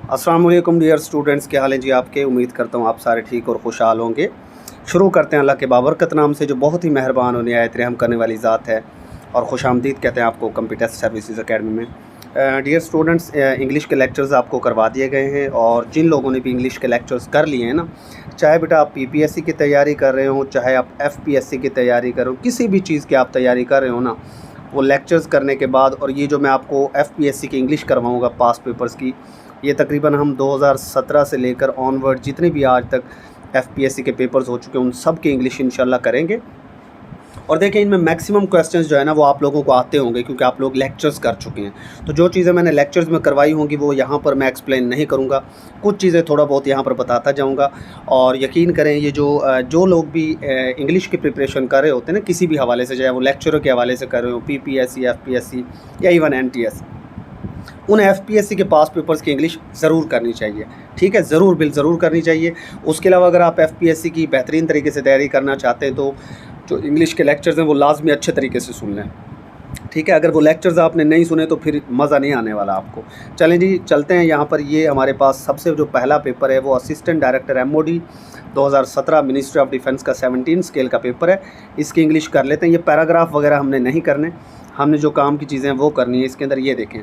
अस्सलाम वालेकुम dear students, क्या हाल है जी आपके। उम्मीद करता हूँ आप सारे ठीक और खुशहाल होंगे। शुरू करते हैं अल्लाह के बाबरकत नाम से, जो बहुत ही मेहरबान और निहायत रहम करने वाली ज़ात है, और खुशामदीद कहते हैं आपको कंप्यूटर सर्विसेज एकेडमी में। डियर स्टूडेंट्स, इंग्लिश के लेक्चर्स आपको करवा दिए गए हैं, और जिन लोगों ने भी इंग्लिश के लेक्चर्स कर लिए हैं ना, चाहे बेटा आप पीपीएससी की तैयारी कर रहे हो, चाहे आप एफपीएससी की तैयारी कर रहे हो, किसी भी चीज़ की आप तैयारी कर रहे हो ना, वो लेक्चर्स करने के बाद, और ये जो मैं आपको एफपीएससी की इंग्लिश करवाऊँगा पास्ट पेपर्स की, ये तकरीबन हम 2017 से लेकर ऑनवर्ड जितने भी आज तक एफपीएससी के पेपर्स हो चुके हैं उन सब की इंग्लिश इंशाल्लाह करेंगे। और देखिए, इनमें मैक्सिमम क्वेश्चंस जो है ना वो आप लोगों को आते होंगे, क्योंकि आप लोग लेक्चर्स कर चुके हैं। तो जो चीज़ें मैंने लेक्चर्स में करवाई होंगी वो यहाँ पर मैं एक्सप्लेन नहीं करूँगा, कुछ चीज़ें थोड़ा बहुत यहाँ पर बताता जाऊँगा। और यकीन करें, ये जो लोग भी इंग्लिश की प्रिपरेशन कर रहे होते हैं ना, किसी भी हवाले से, चाहे वो लेक्चरों के हवाले से कर रहे हो, पीपीएससी, एफपीएससी या इवन एनटीएस, उन एफपीएससी के पास पेपर्स की इंग्लिश ज़रूर करनी चाहिए। ठीक है, ज़रूर करनी चाहिए। उसके अलावा अगर आप एफपीएससी की बेहतरीन तरीके से तैयारी करना चाहते हैं तो जो इंग्लिश के लेक्चर्स हैं वो लाजमी अच्छे तरीके से सुन लें। ठीक है, अगर वो लेक्चर्स आपने नहीं सुने तो फिर मज़ा नहीं आने वाला आपको। चलें जी, चलते हैं। यहाँ पर ये हमारे पास सबसे जो पहला पेपर है वो assistant director MoD 2017 ministry of defence का 17 स्केल का पेपर है। इसकी इंग्लिश कर लेते हैं। ये पैराग्राफ वगैरह हमने नहीं करने, हमने जो काम की चीज़ें वो करनी है। इसके अंदर ये देखें,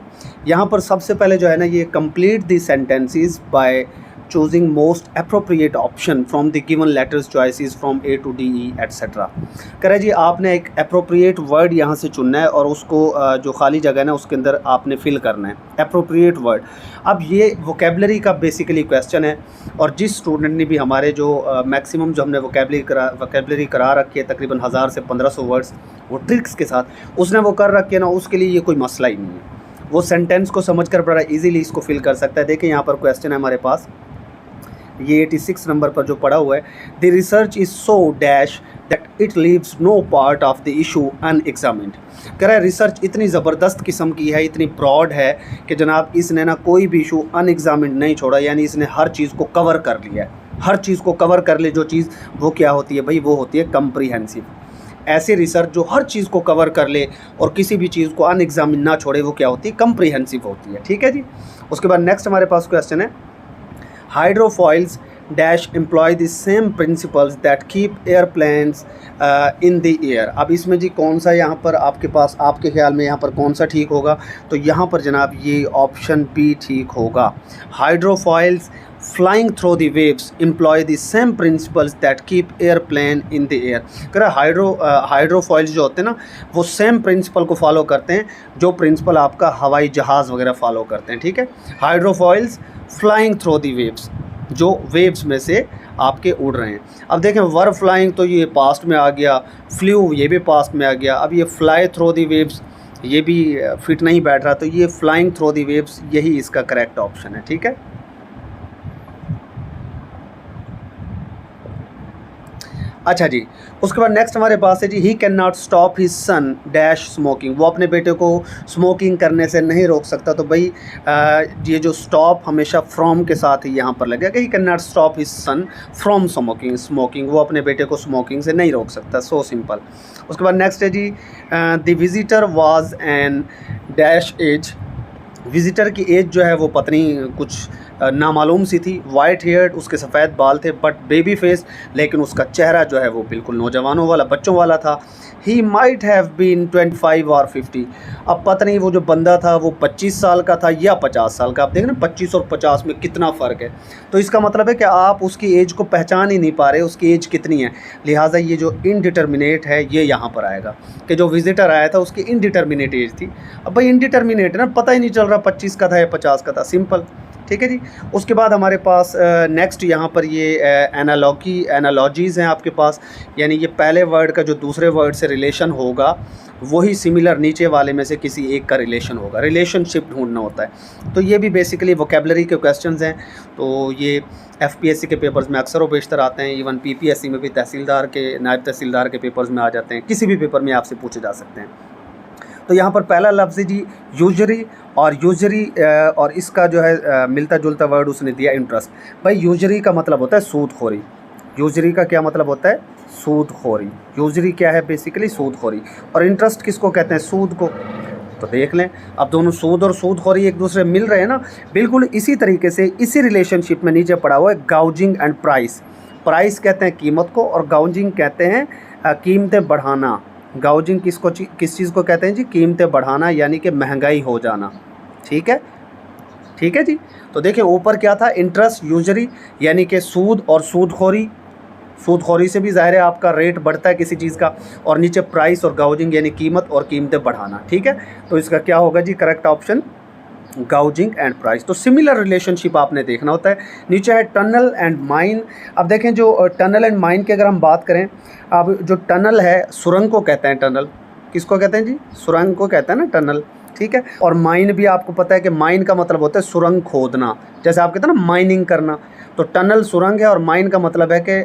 यहाँ पर सबसे पहले जो है ना, ये complete the sentences by choosing most appropriate option from the given letters choices from A to D E etcetera. कह रहा है जी, आपने एक अप्रोप्रिएट वर्ड यहाँ से चुनना है और उसको जो खाली जगह है ना उसके अंदर आपने फिल करना है अप्रोप्रिएट वर्ड। अब ये वोकेबलरी का बेसिकली क्वेश्चन है, और जिस स्टूडेंट ने भी हमारे जो मैक्सिमम जो हमने वोकेबलरी करा रखी है तकरीबन 1000 से 1500 वर्ड्स वो ट्रिक्स के साथ, उसने वो कर रखी है ना, उसके लिए ये कोई मसला ही नहीं है। वो सेंटेंस को समझकर बड़ा इजीली इसको फिल कर सकता है। देखिए, यहाँ पर क्वेश्चन है हमारे पास, ये 86 नंबर पर जो पड़ा हुआ है, the research is so dash that it leaves no part of the issue unexamined. कह रहा है रिसर्च इतनी ज़बरदस्त किस्म की है, इतनी ब्रॉड है कि जनाब इसने ना कोई भी इशू अनएग्जामिन्ड नहीं छोड़ा, यानी इसने हर चीज़ को कवर कर लिया है। हर चीज़ को कवर कर ले जो चीज़, वो क्या होती है भाई? वो होती है कम्प्रीहेंसिव। ऐसी रिसर्च जो हर चीज़ को कवर कर ले और किसी भी चीज़ को अनएग्जामिन ना छोड़े, वो क्या होती है? कम्प्रीहेंसिव होती है। ठीक है जी। उसके बाद नेक्स्ट हमारे पास क्वेश्चन है, hydrofoils dash employ the same principles that keep airplanes in the air. अब इसमें जी कौन सा यहाँ पर आपके पास, आपके ख्याल में यहाँ पर कौन सा ठीक होगा? तो यहाँ पर जनाब ये ऑप्शन बी ठीक होगा। Hydrofoils flying through the waves employ the same principles that keep airplane in the air. कह रहा हाइड्रोफॉइल्स जो होते हैं ना, वो सेम प्रिंसिपल को फॉलो करते हैं जो प्रिंसिपल आपका हवाई जहाज़ वगैरह फॉलो करते हैं। ठीक है, हाइड्रोफॉइल्स फ्लाइंग थ्रू द वेव्स, जो वेव्स में से आपके उड़ रहे हैं। अब देखें, वर फ्लाइंग तो ये पास्ट में आ गया, फ्लू ये भी पास्ट में आ गया। अब ये फ्लाई थ्रू द वेव्स ये भी फिट नहीं बैठ रहा, तो ये फ्लाइंग थ्रू द वेव्स यही इसका करेक्ट ऑप्शन है। ठीक है, अच्छा जी। उसके बाद नेक्स्ट हमारे पास है जी, he can not stop his son dash smoking. वो अपने बेटे को स्मोकिंग करने से नहीं रोक सकता। तो भाई ये जो स्टॉप हमेशा फ्रॉम के साथ ही यहाँ पर लगेगा। He can not stop his son from smoking. वो अपने बेटे को स्मोकिंग से नहीं रोक सकता। So simple. उसके बाद नेक्स्ट है जी, the visitor was an dash age. Visitor की एज जो है वो पत्नी कुछ नामालूम सी थी। वाइट हेयर्ड, उसके सफ़ेद बाल थे, बट बेबी फेस, लेकिन उसका चेहरा जो है वो बिल्कुल नौजवानों वाला, बच्चों वाला था। ही माइट हैव बीन 25 और 50। अब पता नहीं वो जो बंदा था वो 25 साल का था या 50 साल का। आप देखें ना, 25 और 50 में कितना फ़र्क है। तो इसका मतलब है कि आप उसकी एज को पहचान ही नहीं पा रहे, उसकी एज कितनी है। लिहाजा ये जो इनडिटर्मिनेट है ये यहाँ पर आएगा कि जो विजिटर आया था उसकी इनडिटर्मिनेट एज थी। अब भाई इनडिटर्मिनेट है ना, पता ही नहीं चल रहा 25 का था या 50 का था। सिंपल। ठीक है जी। उसके बाद हमारे पास नेक्स्ट यहाँ पर ये एनालॉजीज़ हैं आपके पास, यानी ये पहले वर्ड का जो दूसरे वर्ड से रिलेशन होगा वही सिमिलर नीचे वाले में से किसी एक का रिलेशन होगा। रिलेशनशिप ढूंढना होता है। तो ये भी बेसिकली वोकेबलरी के क्वेश्चंस हैं। तो ये एफपीएससी के पेपर्स में अक्सर व बेशतर आते हैं। इवन पीपीएससी में भी तहसीलदार के, नायब तहसीलदार के पेपर्स में आ जाते हैं। किसी भी पेपर में आपसे पूछे जा सकते हैं। तो यहाँ पर पहला लफ्ज़ है जी यूजरी, और यूजरी और इसका जो है मिलता जुलता वर्ड उसने दिया इंटरेस्ट। भाई यूजरी का मतलब होता है सूदखोरी। यूजरी का क्या मतलब होता है? सूदखोरी। यूजरी क्या है? बेसिकली सूदखोरी। और इंटरेस्ट किसको कहते हैं? सूद को। तो देख लें, अब दोनों सूद और सूदखोरी एक दूसरे मिल रहे हैं ना। बिल्कुल इसी तरीके से इसी रिलेशनशिप में नीचे पड़ा हुआ है गाउजिंग एंड प्राइस। प्राइस कहते हैं कीमत को और गाउजिंग कहते हैं कीमतें बढ़ाना। गाउजिंग किस चीज़ को कहते हैं जी? कीमतें बढ़ाना, यानी कि महंगाई हो जाना। ठीक है, ठीक है जी। तो देखिए ऊपर क्या था? इंटरेस्ट, यूजरी यानी कि सूद और सूदखोरी। सूदखोरी से भी ज़ाहिर है आपका रेट बढ़ता है किसी चीज़ का। और नीचे प्राइस और गाउजिंग यानी कीमत और कीमतें बढ़ाना। ठीक है, तो इसका क्या होगा जी? Correct option gouging and price. तो सिमिलर रिलेशनशिप आपने देखना होता है। नीचे है टनल एंड माइन। अब देखें जो टनल एंड माइन की अगर हम बात करें, अब जो टनल है, सुरंग को कहते हैं टनल। किसको कहते हैं जी? सुरंग को कहते हैं ना टनल। ठीक है, और माइन भी आपको पता है कि माइन का मतलब होता है सुरंग खोदना। जैसे आप कहते हैं ना माइनिंग करना, तो टनल सुरंग है और माइन का मतलब है कि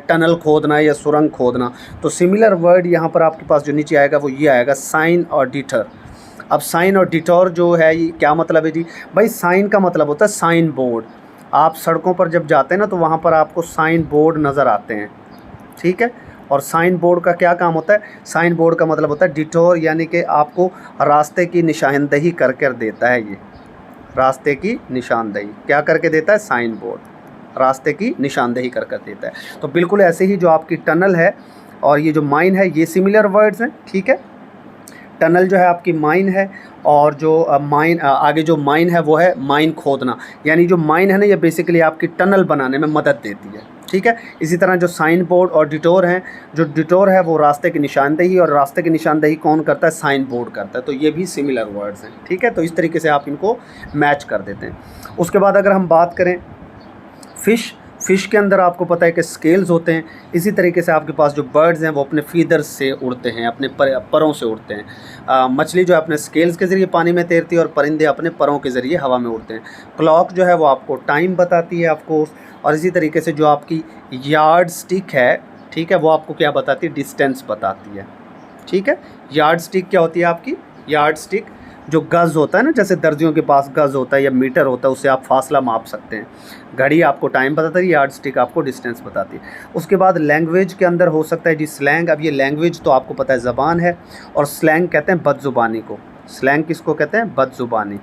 टनल खोदना या सुरंग खोदना। तो सिमिलर वर्ड यहाँ पर आपके पास जो नीचे आएगा वो ये आएगा, साइन और डिटर। अब साइन और डिटोर जो है ये क्या मतलब है जी? भाई साइन का मतलब होता है साइन बोर्ड। आप सड़कों पर जब जाते हैं ना तो वहाँ पर आपको साइन बोर्ड नज़र आते हैं। ठीक है, और साइन बोर्ड का क्या काम होता है? साइन बोर्ड का मतलब होता है डिटोर, यानी कि आपको रास्ते की निशानदही कर कर देता है। ये रास्ते की निशानदही क्या करके देता है? साइन बोर्ड रास्ते की निशानदही कर कर देता है। तो बिल्कुल ऐसे ही जो आपकी टनल है और ये जो माइन है, ये सिमिलर वर्ड्स हैं। ठीक है, टनल जो है आपकी माइन है और जो आगे जो माइन है वो है माइन खोदना। यानी जो माइन है ना, ये बेसिकली आपकी टनल बनाने में मदद देती है। ठीक है, इसी तरह जो साइन बोर्ड और डिटोर हैं, जो डिटोर है वो रास्ते की निशानदही, और रास्ते की निशानदही कौन करता है? साइन बोर्ड करता है। तो ये भी सिमिलर वर्ड्स हैं। ठीक है, तो इस तरीके से आप इनको मैच कर देते हैं। उसके बाद अगर हम बात करें फ़िश के अंदर आपको पता है कि स्केल्स होते हैं। इसी तरीके से आपके पास जो बर्ड्स हैं वो अपने फीदर्स से उड़ते हैं, अपने परों से उड़ते हैं। मछली जो है अपने स्केल्स के ज़रिए पानी में तैरती है और परिंदे अपने परों के ज़रिए हवा में उड़ते हैं। क्लॉक जो है वो आपको टाइम बताती है ऑफ कोर्स। और इसी तरीके से जो आपकी यार्ड स्टिक है, ठीक है, वो आपको क्या बताती है? डिस्टेंस बताती है। ठीक है, यार्ड स्टिक क्या होती है आपकी? यार्ड स्टिक जो गज़ होता है ना, जैसे दर्जियों के पास गज़ होता है या मीटर होता है, उससे आप फासला माप सकते हैं। घड़ी आपको टाइम बताती है, यार्ड स्टिक आपको डिस्टेंस बताती है। उसके बाद लैंग्वेज के अंदर हो सकता है जी स्लैंग। अब ये लैंग्वेज तो आपको पता है ज़बान है, और स्लैंग कहते हैं बदज़ुबानी को। स्लैंग किसको कहते हैं? बदज़ुबानी।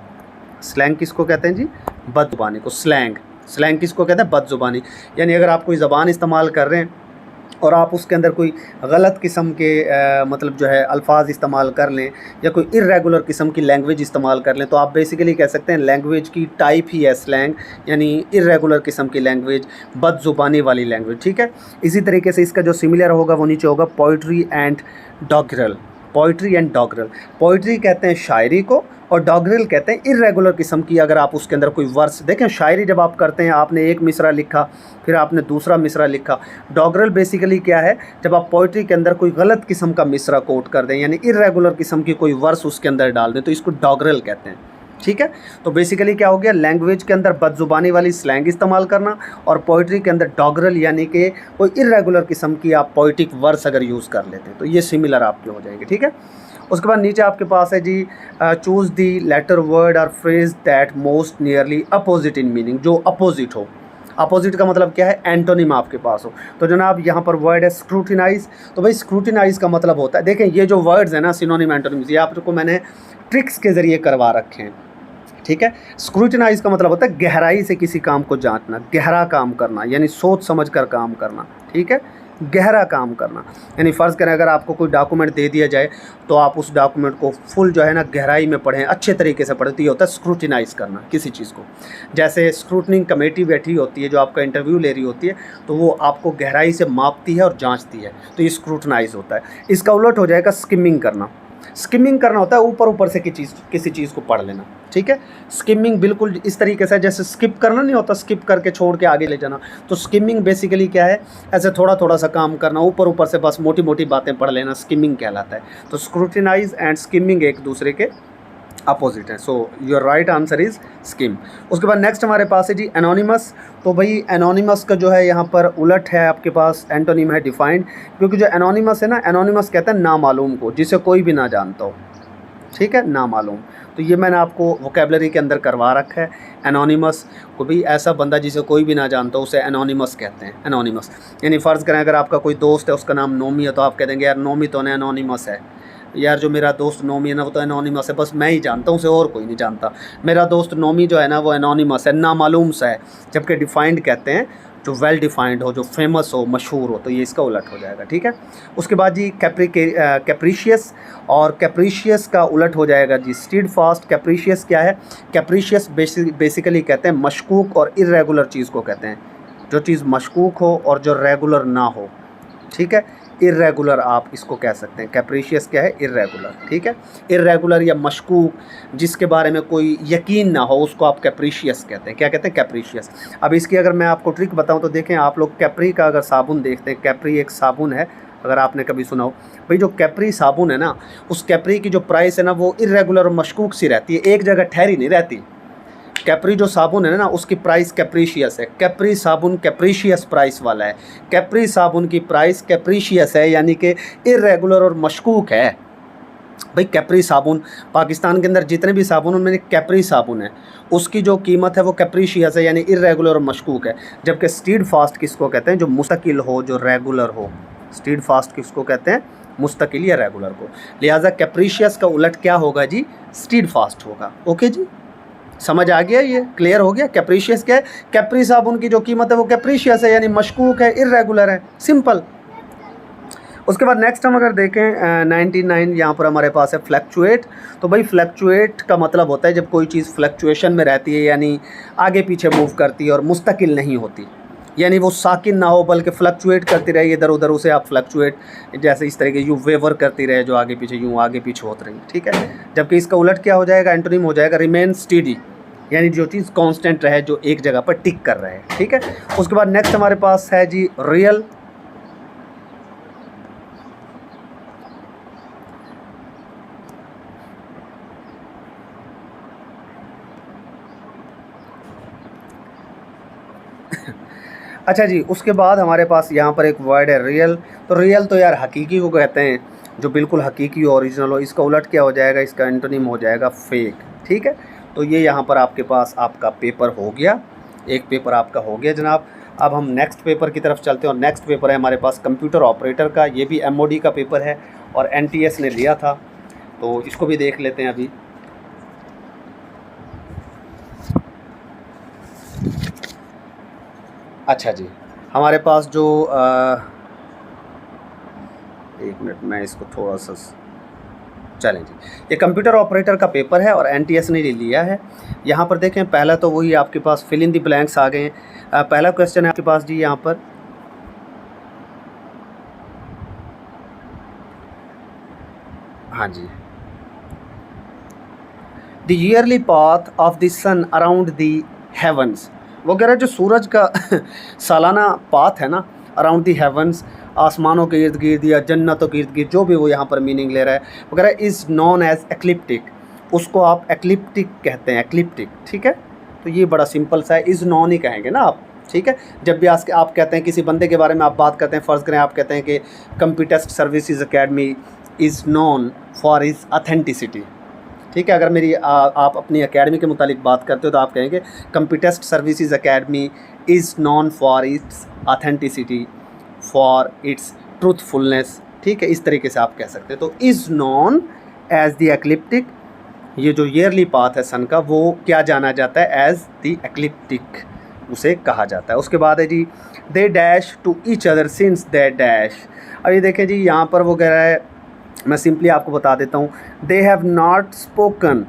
स्लैंग किसको कहते हैं जी? बदज़ुबानी को। स्लैंग किसको कहते हैं? बदज़ुबानी। यानी अगर आप कोई ज़बान इस्तेमाल कर रहे हैं और आप उसके अंदर कोई गलत किस्म के मतलब जो है अल्फाज इस्तेमाल कर लें या कोई इर्रेगुलर किस्म की लैंग्वेज इस्तेमाल कर लें, तो आप बेसिकली कह सकते हैं लैंग्वेज की टाइप ही है स्लैंग, यानी इर्रेगुलर किस्म की लैंग्वेज, बदज़ुबानी वाली लैंग्वेज। ठीक है, इसी तरीके से इसका जो सिमिलर होगा वो नीचे होगा poetry and doggerel. Poetry and doggerel, poetry कहते हैं शायरी को और डॉगरल कहते हैं इर्रेगुलर किस्म की, अगर आप उसके अंदर कोई वर्स देखें। शायरी जब आप करते हैं, आपने एक मिसरा लिखा, फिर आपने दूसरा मिसरा लिखा। डॉगरल बेसिकली क्या है? जब आप पोइट्री के अंदर कोई गलत किस्म का मिसरा कोट कर दें, यानी इर्रेगुलर किस्म की कोई वर्स उसके अंदर डाल दें, तो इसको डॉगरल कहते हैं। ठीक है, तो बेसिकली क्या हो गया? लैंग्वेज के अंदर बदज़ुबानी वाली स्लैंग इस्तेमाल करना, और पोइट्री के अंदर डॉगरल यानी कि कोई इर्रेगुलर किस्म की आप पोइटिक वर्स अगर यूज़ कर लेते हैं, तो ये सिमिलर आपके हो जाएंगे। ठीक है, उसके बाद नीचे आपके पास है जी चूज़ दी लेटर वर्ड और phrase that most nearly opposite in meaning. जो अपोजिट हो, अपोजिट का मतलब क्या है? एंटोनिम आपके पास हो। तो जनाब यहाँ पर वर्ड है स्क्रूटिनाइज। तो भाई स्क्रूटिनाइज का मतलब होता है, देखें ये जो वर्ड्स हैं ना, सिनोनिम एंटोनिम्स, ये आपको मैंने ट्रिक्स के ज़रिए करवा रखे हैं। ठीक है, स्क्रूटिनाइज का मतलब होता है गहराई से किसी काम को जांचना, गहरा काम करना, यानी सोच समझ कर काम करना। ठीक है, गहरा काम करना, यानी फ़र्ज़ करें अगर आपको कोई डॉक्यूमेंट दे दिया जाए तो आप उस डॉक्यूमेंट को फुल जो है ना गहराई में पढ़ें, अच्छे तरीके से पढ़ें। तो ये होता है स्क्रूटिनाइज़ करना किसी चीज़ को। जैसे स्क्रूटनिंग कमेटी बैठी होती है जो आपका इंटरव्यू ले रही होती है, तो वो आपको गहराई से मापती है और जाँचती है, तो ये स्क्रूटनाइज़ होता है। इसका उलट हो जाएगा स्किमिंग करना। स्किमिंग करना होता है ऊपर से किसी चीज़ को पढ़ लेना। ठीक है, स्किमिंग बिल्कुल इस तरीके से, जैसे स्किप करना नहीं होता, स्किप करके छोड़ के आगे ले जाना। तो स्किमिंग बेसिकली क्या है? ऐसे थोड़ा सा काम करना, ऊपर से बस मोटी मोटी बातें पढ़ लेना, स्किमिंग कहलाता है। तो स्क्रूटिनाइज एंड स्किमिंग एक दूसरे के अपोजिट है। So your right answer is scheme. उसके बाद नेक्स्ट हमारे पास है जी एनोनिमस। तो भाई एनोनिमस का जो है यहाँ पर उलट है आपके पास, एंटोनिम है डिफाइंड। क्योंकि जो एनोनिमस है ना, एनोनिमस कहते हैं नामालूम को, जिसे कोई भी ना जानता हो। ठीक है, नामालूम। तो ये मैंने आपको वोकेबलरी के अंदर करवा रखा है। एनोनिमस को भी ऐसा बंदा जिसे कोई भी ना जानता हो, उसे एनोनिमस कहते हैं। एनोनिमस यानी फ़र्ज़ करें अगर आपका कोई दोस्त है, उसका नाम नोमी है, तो आप कह देंगे यार नोमी तो ना एनोनिमस है। यार जो मेरा दोस्त नोमी है ना वो तो एनोनिमस है, बस मैं ही जानता हूँ, उसे और कोई नहीं जानता। मेरा दोस्त नोमी जो है ना वो एनोनिमस है, नामालूम सा है। जबकि डिफाइंड कहते हैं जो वेल डिफाइंड हो, जो फेमस हो, मशहूर हो, तो ये इसका उलट हो जाएगा। ठीक है। उसके बाद जी कैप्रीशियस, और कैप्रीशियस का उलट हो जाएगा जी स्टीड फास्ट। कैप्रीशियस क्या है? कैप्रीशियस बेसिकली कहते हैं मशकूक और इर्रेगुलर चीज़ को कहते हैं, जो चीज़ मशकूक हो और जो रेगुलर ना हो। ठीक है, इर्रेगुलर आप इसको कह सकते हैं। कैप्रीशियस क्या है? इर्रेगुलर। ठीक है, इर्रेगुलर या मशकूक, जिसके बारे में कोई यकीन ना हो, उसको आप कैप्रीशियस कहते हैं। क्या कहते हैं? कैप्रीशियस। अब इसकी अगर मैं आपको ट्रिक बताऊं तो देखें, आप लोग कैप्री का अगर साबुन देखते हैं, कैप्री एक साबुन है, अगर आपने कभी सुना हो भाई, जो कैप्री साबुन है ना, उस कैप्री की जो प्राइस है ना वो इर्रेगुलर और मशकूक सी रहती है, एक जगह ठहरी नहीं रहती। कैप्री जो साबुन है ना उसकी प्राइस कैप्रीशियस है। कैप्री साबुन कैप्रीशियस प्राइस वाला है। कैप्री साबुन की प्राइस कैप्रीशियस है, यानी कि इर्रेगुलर और मशकूक है। भाई कैप्री साबुन, पाकिस्तान के अंदर जितने भी साबुन उनमें कैप्री साबुन है, उसकी जो कीमत है वो कैप्रीशियस है, यानी इर्रेगुलर और मशकूक है। जबकि स्टीड फास्ट किसको कहते हैं? जो मुस्तकिल हो, जो रेगुलर हो। स्टीड फास्ट किसको कहते हैं? मुस्तकिल या रेगुलर को। लिहाजा कैप्रीशियस का उलट क्या होगा जी? स्टीड फास्ट होगा। ओके जी, समझ आ गया? ये क्लियर हो गया? कैप्रीशियस क्या है? कैप्री साबुन की जो कीमत है वो कैप्रीशियस है, यानी मशकूक है, इर्रेगुलर है, सिंपल। उसके बाद नेक्स्ट हम अगर देखें 99, यहाँ पर हमारे पास है फ्लक्चुएट। तो भाई फ्लक्चुएट का मतलब होता है जब कोई चीज़ फ्लक्चुएशन में रहती है, यानी आगे पीछे मूव करती है और मुस्तकिल नहीं होती, यानी वो साकिन ना हो बल्कि फ्लक्चुएट करती रहे इधर उधर, उसे आप फ्लक्चुएट, जैसे इस तरह के यूँ वेवर करती रहे, जो आगे पीछे यूँ आगे पीछे होती रही। ठीक है। जबकि इसका उलट क्या हो जाएगा? एंटोनिम हो जाएगा रिमेन स्टीडी, यानी जो चीज़ कांस्टेंट रहे, जो एक जगह पर टिक कर रहे हैं। ठीक है। उसके बाद नेक्स्ट हमारे पास है जी रियल। अच्छा जी, उसके बाद हमारे पास यहाँ पर एक वर्ड है रियल। तो रियल तो यार हकीकी को कहते हैं, जो बिल्कुल हकीकी ओरिजिनल हो। इसका उलट क्या हो जाएगा? इसका एंटोनिम हो जाएगा फेक। ठीक है। तो ये यहाँ पर आपके पास आपका पेपर हो गया, एक पेपर आपका हो गया जनाब। अब हम नेक्स्ट पेपर की तरफ चलते हैं, और नेक्स्ट पेपर है हमारे पास कंप्यूटर ऑपरेटर का। ये भी MOD का पेपर है और NTS ने लिया था, तो इसको भी देख लेते हैं अभी। अच्छा जी, हमारे पास जो एक मिनट, मैं इसको थोड़ा सा, चलें जी, ये कंप्यूटर ऑपरेटर का पेपर है और NTS ने लिया है। यहाँ पर देखें, पहला तो वही आपके पास फिल इन द ब्लैंक्स आ गए हैं। पहला क्वेश्चन है आपके पास जी यहाँ पर, हाँ जी, the yearly path of the sun around the heavens. वो कह रहा है जो सूरज का सालाना पाथ है ना अराउंड दी हेवंस, आसमानों के इर्द गिर्द या जन्नतों के इर्द गिर्द, जो भी वो यहाँ पर मीनिंग ले रहा है, वो कह रहा है इज़ नॉन एज एक्लिप्टिक। उसको आप एक्लिप्टिक कहते हैं, एक्लिप्टिक। ठीक है। तो ये बड़ा सिंपल सा है, इज़ नॉन ही कहेंगे ना आप। ठीक है। जब भी आप कहते हैं किसी बंदे के बारे में आप बात करते हैं, फ़र्ज़ करें आप कहते हैं कि Computest services academy is known for is authenticity. ठीक है। अगर मेरी आप अपनी एकेडमी के मुतालिक बात करते हो तो आप कहेंगे Computest services academy is known for its authenticity, for its truthfulness. ठीक है, इस तरीके से आप कह सकते हैं। तो is known as the ecliptic, ये जो ईयरली पाथ है सन का, वो क्या जाना जाता है? एज द एक्लिप्टिक उसे कहा जाता है। उसके बाद है जी they dash to each other since they dash. अब ये देखें जी, यहाँ पर वो कह रहा है, मैं सिंपली आपको बता देता हूँ, they have not spoken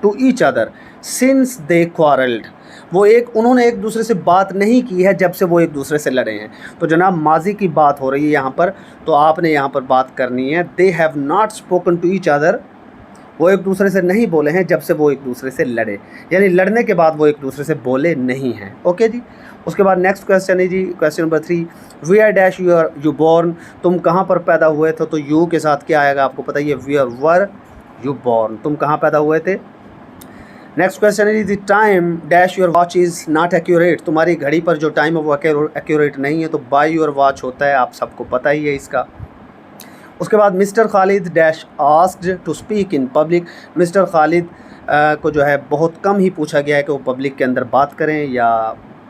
to each other since they quarrelled. वो उन्होंने एक दूसरे से बात नहीं की है जब से वो एक दूसरे से लड़े हैं। तो जनाब माजी की बात हो रही है यहाँ पर, तो आपने यहाँ पर बात करनी है they have not spoken to each other. वो एक दूसरे से नहीं बोले हैं जब से वो एक दूसरे से लड़े, यानी लड़ने के बाद वो एक दूसरे से बोले नहीं हैं। ओके जी। उसके बाद नेक्स्ट क्वेश्चन है जी, question number 3, where dash you born. तुम कहाँ पर पैदा हुए थे? तो यू के साथ क्या आएगा आपको पता ही है, वेयर वर यू बॉर्न, तुम कहाँ पैदा हुए थे। नेक्स्ट क्वेश्चन है the time dash your watch is not accurate. तुम्हारी घड़ी पर जो टाइम है वो एक्यूरेट नहीं है, तो बाय योर वॉच होता है, आप सबको पता ही है इसका। उसके बाद mister Khalid dash asked to speak in public. Mister Khalid को जो है बहुत कम ही पूछा गया है कि वो पब्लिक के अंदर बात करें या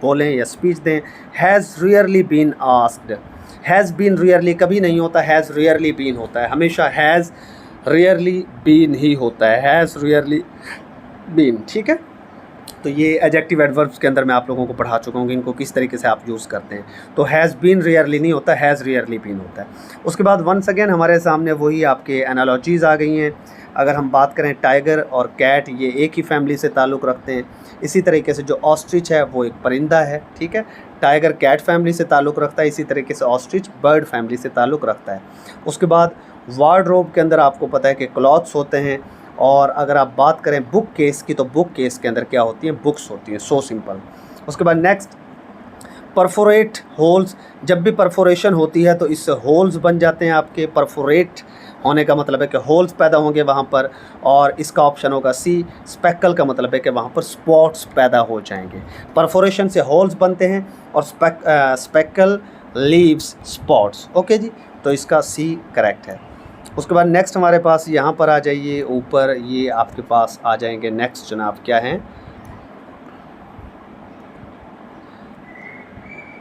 बोलें या स्पीच दें। Has rarely been asked. Has been rarely कभी नहीं होता, हैज़ रियरली बीन होता है हमेशा। हैज़ रेयरली बीन ही होता है, हैज़ रेयरली बीन, ठीक है। तो ये एडजेक्टिव एडवर्ब्स के अंदर मैं आप लोगों को पढ़ा चुका हूँ कि इनको किस तरीके से आप यूज़ करते हैं। तो हैज़ बीन रेयरली नहीं होता, हैज़ रेयरली बीन होता है। उसके बाद वंस अगेन हमारे सामने वही आपके एनालॉजीज़ आ गई हैं। अगर हम बात करें टाइगर और कैट, ये एक ही फैमिली से ताल्लुक़ रखते हैं। इसी तरीके से जो ऑस्ट्रिच है वो एक परिंदा है, ठीक है। टाइगर कैट फैमिली से ताल्लुक़ रखता है, इसी तरीके से ऑस्ट्रिच बर्ड फैमिली से ताल्लुक़ रखता है। उसके बाद वार्डरोब के अंदर आपको पता है कि क्लॉथ्स होते हैं। और अगर आप बात करें बुक केस की, तो बुक केस के अंदर क्या होती हैं, बुक्स होती हैं, सो सिंपल। उसके बाद नेक्स्ट परफोरेट होल्स, जब भी परफोरेशन होती है तो इससे होल्स बन जाते हैं आपके। परफोरेट होने का मतलब है कि होल्स पैदा होंगे वहाँ पर, और इसका ऑप्शन होगा सी। स्पेकल का मतलब है कि वहाँ पर स्पॉट्स पैदा हो जाएंगे। परफोरेशन से होल्स बनते हैं और स्पेकल लीव्स स्पॉट्स, ओके जी। तो इसका सी करेक्ट है। उसके बाद नेक्स्ट हमारे पास यहाँ पर आ जाइए ऊपर, ये आपके पास आ जाएंगे नेक्स्ट जनाब, क्या हैं,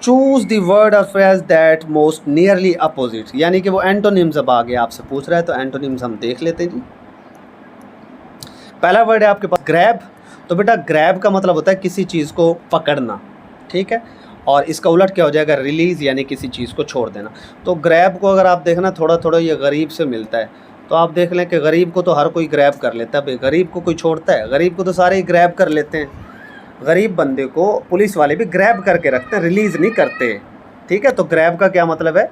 चूज़ द वर्ड और phrase that most nearly opposite, यानी कि वो एंटोनिम्स अब आगे आपसे पूछ रहा है। तो एंटोनिम्स हम देख लेते हैं जी। पहला वर्ड है आपके पास ग्रैब। तो बेटा ग्रैब का मतलब होता है किसी चीज़ को पकड़ना, ठीक है। और इसका उलट क्या हो जाएगा, रिलीज़, यानी किसी चीज़ को छोड़ देना। तो ग्रैब को अगर आप देखना थोड़ा थोड़ा ये गरीब से मिलता है। तो आप देख लें कि गरीब को तो हर कोई ग्रैब कर लेता है, भाई गरीब को कोई छोड़ता है, गरीब को तो सारे ही ग्रैब कर लेते हैं। गरीब बंदे को पुलिस वाले भी ग्रैब करके रखते हैं, रिलीज़ नहीं करते, ठीक है। तो ग्रैब का क्या मतलब है,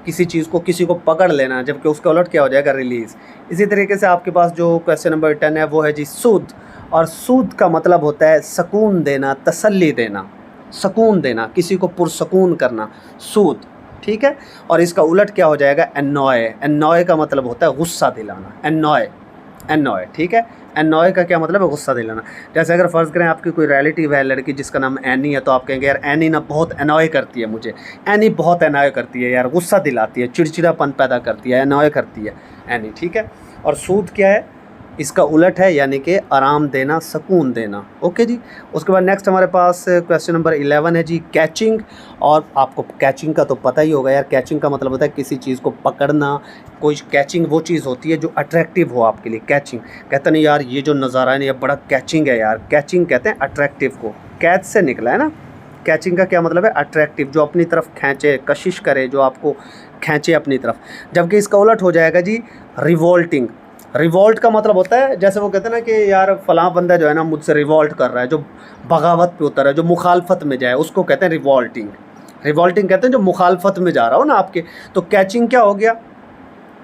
किसी चीज़ को, किसी को पकड़ लेना, जबकि उसका उलट क्या हो जाएगा, रिलीज़। इसी तरीके से आपके पास जो क्वेश्चन नंबर 10 है वो है जी सूद। और सूद का मतलब होता है सुकून देना, तसल्ली देना, सुकून देना, किसी को पुरसुकून करना, सूद, ठीक है। और इसका उलट क्या हो जाएगा, एनॉय। एनॉय का मतलब होता है गुस्सा दिलाना, एनॉय, एनॉय, ठीक है। एनॉय का क्या मतलब है, गुस्सा दिलाना। जैसे अगर फ़र्ज़ करें आपकी कोई रिलेटिव है लड़की जिसका नाम एनी है, तो आप कहेंगे यार एनी ना बहुत एनॉय करती है मुझे, एनी बहुत एनॉय करती है यार, गुस्सा दिलाती है, चिड़चिड़ापन पैदा करती है, एनॉय करती है एनी, ठीक है। और सूद क्या है, इसका उलट है, यानी कि आराम देना, सुकून देना, ओके जी। उसके बाद नेक्स्ट हमारे पास क्वेश्चन नंबर 11 है जी कैचिंग। और आपको कैचिंग का तो पता ही होगा यार, कैचिंग का मतलब होता है किसी चीज़ को पकड़ना। कोई कैचिंग वो चीज़ होती है जो अट्रैक्टिव हो आपके लिए, कैचिंग। कहते नहीं यार ये जो नज़ारा है ना ये बड़ा कैचिंग है यार, कैचिंग कहते हैं अट्रैक्टिव को, कैच से निकला है ना। कैचिंग का क्या मतलब है, अट्रैक्टिव, जो अपनी तरफ खींचे, कशिश करे, जो आपको खींचे अपनी तरफ। जबकि इसका उलट हो जाएगा जी रिवोल्टिंग। रिवोल्ट का मतलब होता है, जैसे वो कहते हैं ना कि यार फ़लाँ बंदा जो है ना मुझसे रिवोल्ट कर रहा है, जो बगावत पे उतर है, जो मुखालफत में जाए, उसको कहते हैं रिवोल्टिंग। रिवोल्टिंग कहते हैं जो मुखालफत में जा रहा हो ना आपके। तो कैचिंग क्या हो गया,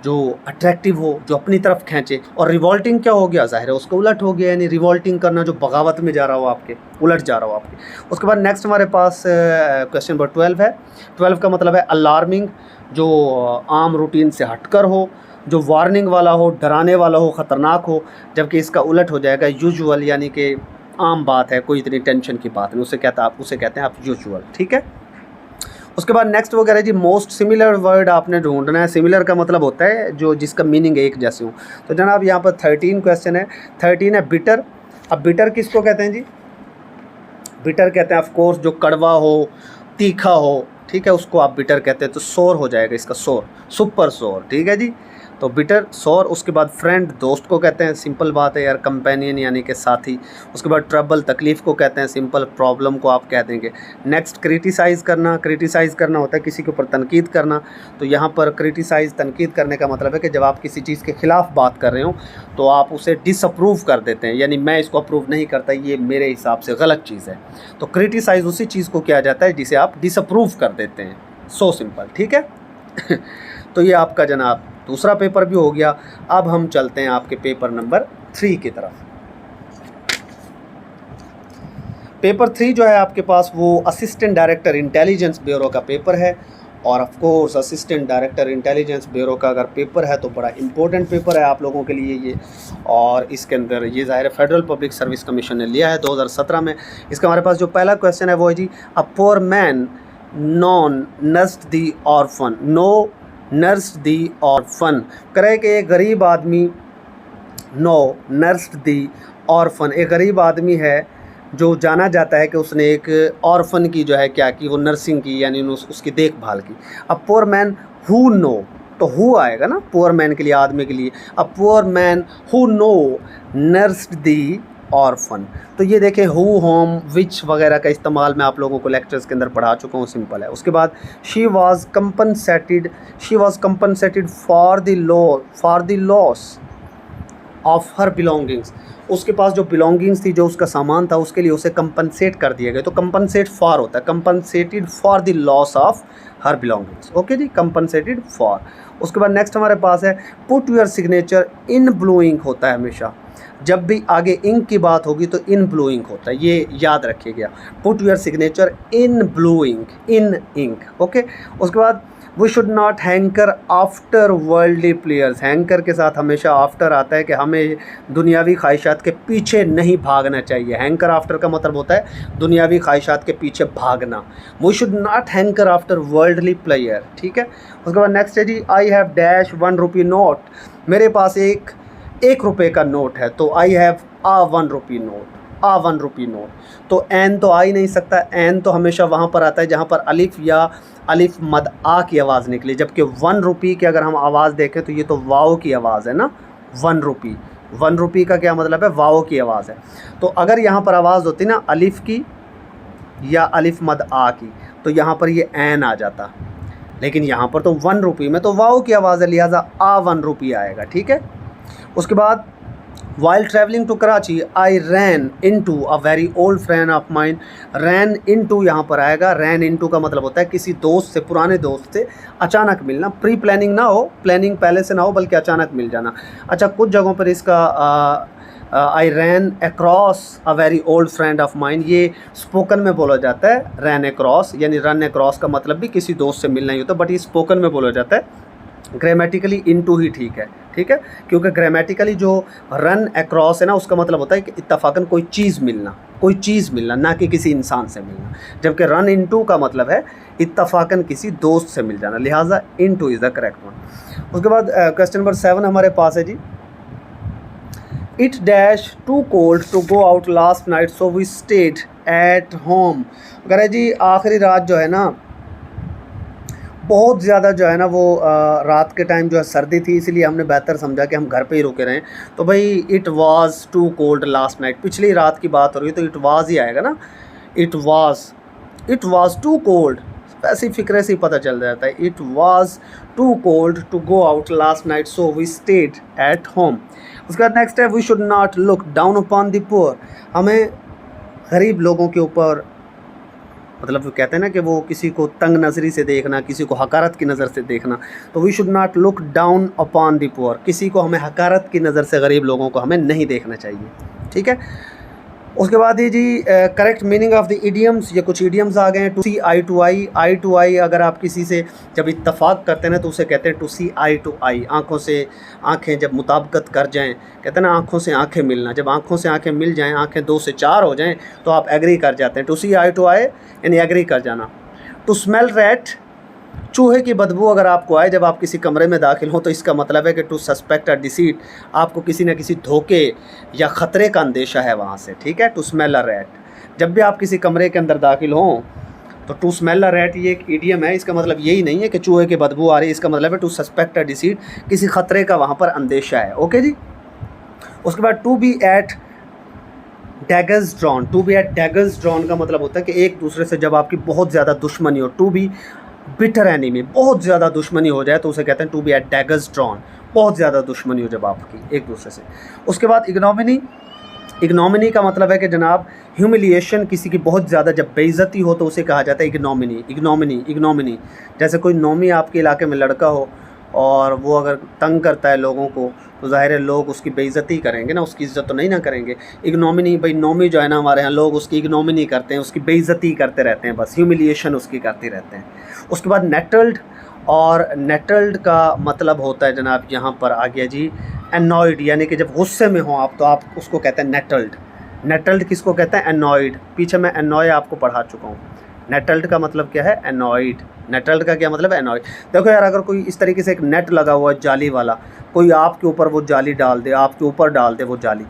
जो अट्रैक्टिव हो, जो अपनी तरफ खींचे। और रिवोल्टिंग क्या हो गया, ज़ाहिर है उसका उलट हो गया, यानी रिवोल्टिंग करना जो बगावत में जा रहा हो आपके, उलट जा रहा हो आपके। उसके बाद नेक्स्ट हमारे पास क्वेश्चन नंबर 12 है। 12 का मतलब है अलार्मिंग, जो आम रूटीन से हटकर हो, जो वार्निंग वाला हो, डराने वाला हो, ख़तरनाक हो। जबकि इसका उलट हो जाएगा यूजुअल, यानी कि आम बात है, कोई इतनी टेंशन की बात नहीं, उसे कहते हैं आप यूजुअल, ठीक है। उसके बाद नेक्स्ट वो कह रहे हैं जी मोस्ट सिमिलर वर्ड आपने ढूंढना है। सिमिलर का मतलब होता है जो जिसका मीनिंग एक जैसे हो। तो जनाब यहाँ पर 13 क्वेश्चन है। 13 है बिटर। अब बिटर किसको कहते हैं जी, बिटर कहते हैं ऑफ कोर्स जो कड़वा हो, तीखा हो, ठीक है, उसको आप बिटर कहते हैं। तो सोर हो जाएगा इसका, सोर, सुपर सोर, ठीक है जी। तो बिटर, सोर। उसके बाद फ्रेंड, दोस्त को कहते हैं, सिंपल बात है यार, कंपेनियन यानी कि साथी। उसके बाद ट्रबल, तकलीफ़ को कहते हैं, सिंपल, प्रॉब्लम को आप कह देंगे। नेक्स्ट क्रिटिसाइज़ करना। क्रिटिसाइज़ करना होता है किसी के ऊपर तनकीद करना। तो यहाँ पर क्रिटिसाइज़, तनकीद करने का मतलब है कि जब आप किसी चीज़ के ख़िलाफ़ बात कर रहे हो तो आप उसे डिसअप्रूव कर देते हैं, यानी मैं इसको अप्रूव नहीं करता, ये मेरे हिसाब से गलत चीज़ है। तो क्रिटिसाइज़ उसी चीज़ को किया जाता है जिसे आप डिसअप्रूव कर देते हैं, सो सिंपल, ठीक है। तो ये आपका जनाब दूसरा पेपर भी हो गया। अब हम चलते हैं आपके पेपर नंबर 3 की तरफ। पेपर 3 जो है आपके पास वो असिस्टेंट डायरेक्टर इंटेलिजेंस ब्यूरो का पेपर है। और of course assistant director intelligence bureau का अगर पेपर है तो बड़ा इंपॉर्टेंट पेपर है आप लोगों के लिए ये। और इसके अंदर ये ज़ाहिर फेडरल पब्लिक सर्विस कमीशन ने लिया है 2017 में। इसका हमारे पास जो पहला क्वेश्चन है वो है जी a poor man non nursed the orphan, no nursed the orphan. करे कि एक गरीब आदमी, नो नर्स्ड दी ऑर्फन, एक गरीब आदमी है जो जाना जाता है कि उसने एक ऑर्फन की जो है क्या की, वो नर्सिंग की, यानी उसकी देखभाल की। अ पुअर मैन हु नो, तो हु आएगा ना पुअर मैन के लिए, आदमी के लिए। अ poor man who know nursed the orphan. तो ये देखें हु, होम, विच वगैरह का इस्तेमाल मैं आप लोगों को लेक्चर्स के अंदर पढ़ा चुका हूँ, सिंपल है। उसके बाद she was compensated for the loss of her belongings. उसके पास जो बिलोंगिंग्स थी, जो उसका सामान था, उसके लिए उसे कंपनसेट कर दिया गया। तो कंपनसेट फॉर होता है, compensated for the loss of her belongings. Okay जी, कंपनसेटेड फॉर। उसके बाद नेक्स्ट हमारे पास है put your signature in blue ink होता है हमेशा। जब भी आगे इंक की बात होगी तो इन ब्लू इंक होता है, ये याद रखिएगा। Put your signature in blue ink, in ink. Okay. उसके बाद we should not hanker after worldly players. Hanker के साथ हमेशा आफ्टर आता है कि हमें दुनियावी ख्वाहिशात के पीछे नहीं भागना चाहिए। हैंकर आफ्टर का मतलब होता है दुनियावी ख्वाहिशात के पीछे भागना। We should not hanker after worldly player, ठीक है। उसके बाद नेक्स्ट है जी, I have dash 1 rupee note. मेरे पास एक रुपये का नोट है, तो I have a 1 rupee note, a 1 rupee note. तो एन तो आ ही नहीं सकता, एन तो हमेशा वहाँ पर आता है जहाँ पर अलिफ या अलिफ मद आ की आवाज़ निकले। जबकि 1 रुपी की अगर हम आवाज़ देखें तो ये तो वाव की आवाज़ है ना, 1 रुपी। 1 रुपी का क्या मतलब है, वाव की आवाज़ है। तो अगर यहाँ पर आवाज़ होती ना अलिफ की या अलिफ मद आ की, तो यहाँ पर ये एन आ जाता। लेकिन यहाँ पर तो 1 रुपी में तो वाव की आवाज़ है, लिहाजा आ 1 रुपी आएगा, ठीक है। उसके बाद while travelling to Karachi I ran into a very old friend of mine. Ran into यहाँ पर आएगा। रैन इनटू का मतलब होता है किसी दोस्त से, पुराने दोस्त से अचानक मिलना। प्री प्लानिंग ना हो, प्लानिंग पहले से ना हो, बल्कि अचानक मिल जाना। अच्छा, कुछ जगहों पर इसका I ran across a very old friend of mine, ये स्पोकन में बोला जाता है। रैन अक्रॉस यानी रन अक्रॉस का मतलब भी किसी दोस्त से मिलना ही होता है, बट ये स्पोकन में बोला जाता है। ग्रामेटिकली इनटू ही ठीक है, ठीक है, क्योंकि ग्रामेटिकली जो रन अक्रॉस है ना, उसका मतलब होता है कि इत्तफाकन कोई चीज़ मिलना, कोई चीज़ मिलना, ना कि किसी इंसान से मिलना। जबकि रन इनटू का मतलब है इत्तफाकन किसी दोस्त से मिल जाना, लिहाजा into is the correct one. उसके बाद क्वेश्चन नंबर 7 हमारे पास है जी, it dash too cold to go out last night so we stayed at home. कह रहे जी आखिरी रात जो है ना बहुत ज़्यादा जो है ना वो रात के टाइम जो है सर्दी थी, इसलिए हमने बेहतर समझा कि हम घर पे ही रुके रहें। तो भाई it was too cold last night, पिछली रात की बात हो रही है तो इट वाज़ ही आएगा ना। इट वाज़ टू कोल्ड, ऐसी फिक्रे से ही पता चल जाता है। It was too cold to go out last night so we stayed at home. उसके बाद नेक्स्ट है we should not look down upon the poor. हमें गरीब लोगों के ऊपर, मतलब वो कहते हैं ना कि वो किसी को तंग नज़री से देखना, किसी को हकारत की नज़र से देखना। तो we should not look down upon the poor, किसी को हमें हकारत की नज़र से, गरीब लोगों को हमें नहीं देखना चाहिए, ठीक है। उसके बाद ये जी correct meaning of the idioms, ये कुछ इडियम्स आ गए हैं। To see eye to eye, eye to eye अगर आप किसी से जब इत्तफाक करते हैं ना तो उसे कहते हैं टू सी आई टू आई। आँखों से आँखें जब मुताबकत कर जाएं, कहते हैं ना आँखों से आँखें मिलना। जब आँखों से आँखें मिल जाएं, आँखें 2 से 4 हो जाएं तो आप एग्री कर जाते हैं। टू सी आई टू आई यानी एग्री कर जाना। टू स्मेल रैट, चूहे की बदबू अगर आपको आए जब आप किसी कमरे में दाखिल हों तो इसका मतलब है कि टू सस्पेक्ट अ डिसीट, आपको किसी न किसी धोखे या ख़तरे का अंदेशा है वहाँ से, ठीक है। टू स्मेल अ रैट, जब भी आप किसी कमरे के अंदर दाखिल हों तो टू स्मेल अ रैट ये एक इडियम है। इसका मतलब यही नहीं है कि चूहे की बदबू आ रही है, इसका मतलब है टू सस्पेक्ट अ डिसीट, किसी ख़तरे का वहाँ पर अंदेशा है। ओके जी। उसके बाद to be at daggers drawn, to be at daggers drawn का मतलब होता है कि एक दूसरे से जब आपकी बहुत ज़्यादा दुश्मनी हो, टू बी बिटर एनिमी, बहुत ज़्यादा दुश्मनी हो जाए तो उसे कहते हैं to be at daggers drawn, बहुत ज़्यादा दुश्मनी हो जब आपकी एक दूसरे से। उसके बाद इग्नोमिनी, इग्नोमिनी का मतलब है कि जनाब ह्यूमिलिएशन, किसी की बहुत ज़्यादा जब बेइज्जती हो तो उसे कहा जाता है इग्नोमिनी, इग्नोमिनी, इग्नोमिनी। जैसे कोई नोमी आपके इलाके में लड़का हो और वो अगर तंग करता है लोगों को तो ज़ाहिर है लोग उसकी बेइज्जती करेंगे ना, उसकी इज़्ज़त तो नहीं ना करेंगे। इग्नोमिनी, भाई नोमी जो है ना हमारे यहाँ लोग उसकी इग्नोमिनी करते हैं, उसकी बेइज्जती करते रहते हैं, बस ह्यूमिलिएशन उसकी करते रहते हैं। उसके बाद नेटल्ड, और नेटल्ड का मतलब होता है जनाब यहाँ पर आ गया जी एनॉयड, यानी कि जब गुस्से में हो आप तो आप उसको कहते हैं नेटल्ड। नेटल्ड किसको कहते हैं, एनॉयड। पीछे मैं एनॉय आपको पढ़ा चुका हूँ। नेटल्ड का मतलब क्या है, एनॉयड। नेटल्ड का क्या मतलब है, एनॉयड। देखो यार अगर कोई इस तरीके से एक नेट लगा हुआ है जाली वाला, कोई आपके ऊपर वो जाली डाल दे, आपके ऊपर डाल दे वो जाली,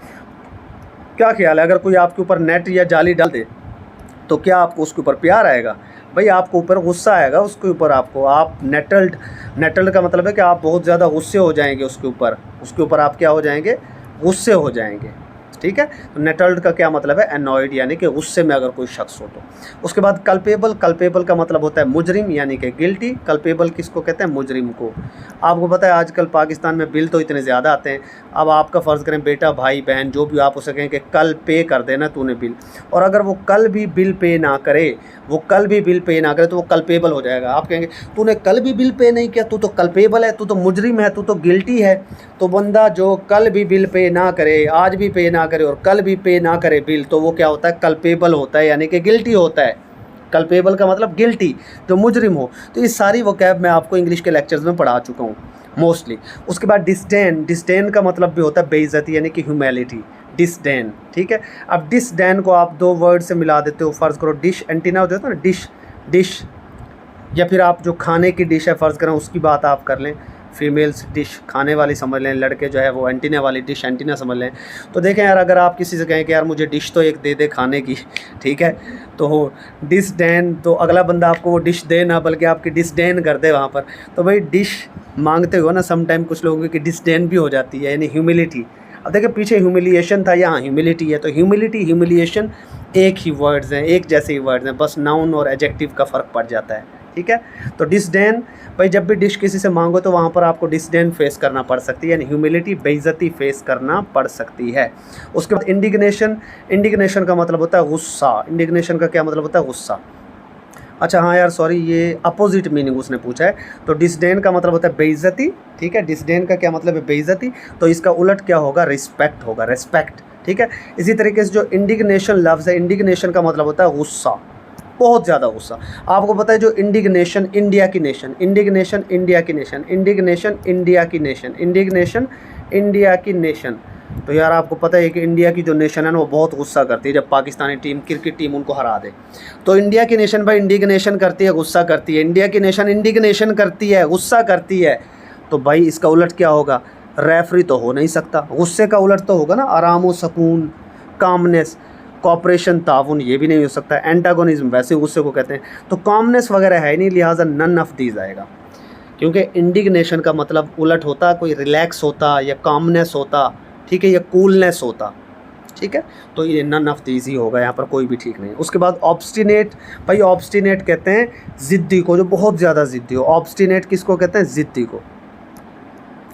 क्या ख्याल है अगर कोई आपके ऊपर नेट या जाली डाल दे तो क्या आपको उसके ऊपर प्यार आएगा? भाई आपको ऊपर गुस्सा आएगा उसके ऊपर, आपको आप नेटल्ड का मतलब है कि आप बहुत ज़्यादा गुस्से हो जाएंगे उसके ऊपर आप क्या हो जाएंगे, गुस्से हो जाएंगे, ठीक है। तो नेटल्ड का क्या मतलब है, एनॉयड यानी कि गुस्से में अगर कोई शख्स हो तो। उसके बाद कल्पेबल का मतलब होता है मुजरिम यानी कि गिल्टी। कल्पेबल किसको कहते हैं, मुजरिम को। आपको पता है आजकल पाकिस्तान में बिल तो इतने ज़्यादा आते हैं, अब आपका फ़र्ज़ करें बेटा भाई बहन जो भी, आप उसे कहें कि कल पे कर देना तूने बिल, और अगर वो कल भी बिल पे ना करे तो वो कल्पेबल हो जाएगा। आप कहेंगे तूने कल भी बिल पे नहीं किया, तू तो कल्पेबल है, तू तो मुजरिम है, तू तो गिल्टी है। तो बंदा जो कल भी बिल पे ना करे, आज भी पे ना करे और कल भी पे ना करे बिल, तो वो क्या होता है, कल्पेबल होता है यानी कि गिल्टी होता है। कल्पेबल का मतलब गिल्टी, जो मुजरिम हो। तो ये सारी वोकैब मैं आपको इंग्लिश के लेक्चर्स में पढ़ा चुका हूँ मोस्टली। उसके बाद डिस्डेन का मतलब भी होता है बेइज्जती यानी कि ह्यूमिलिटी, डिस्डेन, ठीक है। अब डिस्डेन को आप दो वर्ड से मिला देते हो, फ़र्ज़ करो डिश एंटीना हो जाता है ना, डिश, या फिर आप जो खाने की डिश है फ़र्ज़ करें उसकी बात आप कर लें, फीमेल्स डिश खाने वाली समझ लें, लड़के जो है वो एंटीना वाली डिश एंटीना समझ लें। तो देखें यार, अगर आप किसी से कहें कि यार मुझे डिश तो एक दे दे खाने की, ठीक है, तो डिस्डेन, तो अगला बंदा आपको वो डिश दे ना बल्कि आपकी डिस्डेन कर दे वहाँ पर। तो भाई डिश मांगते हो ना समटाइम कुछ लोगों की डिस्डेन भी हो जाती है यानी ह्यूमिलिटी। अब देखिए पीछे ह्यूमिलिएशन था, यहाँ ह्यूमिलिटी है, तो ह्यूमिलिएशन एक ही वर्ड्स हैं, एक जैसे ही वर्ड्स हैं, बस नाउन और एडजेक्टिव का फ़र्क पड़ जाता है, ठीक है। तो डिस्डेन, भाई जब भी डिश किसी से मांगो तो वहाँ पर आपको डिस्डेन फेस करना पड़ सकती है यानी ह्यूमिलिटी, बेइज्जती फेस करना पड़ सकती है। उसके बाद इंडिग्नेशन का मतलब होता है गुस्सा। इंडिग्नेशन का क्या मतलब होता है, गुस्सा। अच्छा हाँ यार सॉरी, ये अपोजिट मीनिंग उसने पूछा है। तो डिस्डेन का मतलब होता है बेइज्जती, ठीक है। डिस्डेन का क्या मतलब है, बेइज्जती। तो इसका उलट क्या होगा, रिस्पेक्ट होगा, रेस्पेक्ट, ठीक है। इसी तरीके से जो इंडिग्नेशन लफ्ज़ है, इंडिग्नेशन का मतलब होता है गुस्सा, बहुत ज़्यादा गुस्सा। आपको पता है जो इंडिग्नेशन इंडिया की नेशन, इंडिग्नेशन इंडिया की नेशन, इंडिग्नेशन इंडिया की नेशन, इंडिग्नेशन इंडिया की नेशन। तो यार आपको पता है कि इंडिया की जो नेशन है ना वो बहुत गुस्सा करती है जब पाकिस्तानी टीम, क्रिकेट टीम उनको हरा दे। तो इंडिया की नेशन भाई इंडिग्नेशन करती है, गुस्सा करती है। इंडिया की नेशन इंडिग्नेशन करती है, गुस्सा करती है। तो भाई इसका उलट क्या होगा, रेफरी तो हो नहीं सकता, गुस्से का उलट तो होगा ना आराम व सुकून, कामनेस, कॉपरेशन, ताउन, ये भी नहीं हो सकता। एंटागोनिज्म वैसे गुस्से को कहते हैं। तो कामनेस वगैरह है नहीं, लिहाजा नन ऑफ दीज आएगा, क्योंकि इंडिग्नेशन का मतलब उलट होता, कोई रिलैक्स होता या कामनेस होता, ठीक है, या कूलनेस होता, ठीक है। तो ये नन ऑफ दीज ही होगा, यहाँ पर कोई भी ठीक नहीं। उसके बाद ऑब्स्टिनेट, भाई ऑब्स्टिनेट कहते हैं ज़िद्दी को, जो बहुत ज़्यादा ज़िद्दी हो। ऑब्स्टिनेट किसको कहते हैं, ज़िद्दी को।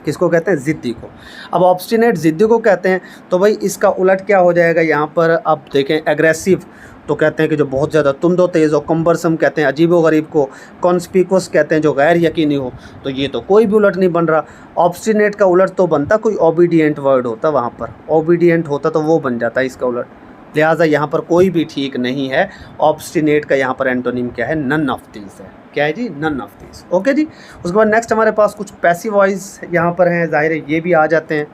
किसको कहते हैं, ज़िद्दी को। अब ऑब्स्टिनेट ज़िद्दी को कहते हैं, तो भाई इसका उलट क्या हो जाएगा यहाँ पर, अब देखें एग्रेसिव तो कहते हैं कि जो बहुत ज़्यादा तुंदो तेज़ हो, कम्बरसम कहते हैं अजीबो गरीब को, कॉन्स्पिकुअस कहते हैं जो गैर यकीनी हो। तो ये तो कोई भी उलट नहीं बन रहा। ऑब्स्टिनेट का उलट तो बनता कोई ओबीडियंट वर्ड होता, वहाँ पर ओबीडियंट होता तो वो बन जाता इसका उलट, लिहाजा यहाँ पर कोई भी ठीक नहीं है। ऑब्स्टिनेट का यहाँ पर एंटोनिम क्या है, नन ऑफ दीज है। क्या है जी, नन ऑफ दीज, ओके जी। उसके बाद नेक्स्ट हमारे पास कुछ पैसिव वॉइस यहाँ पर हैं, जाहिर है ये भी आ जाते हैं।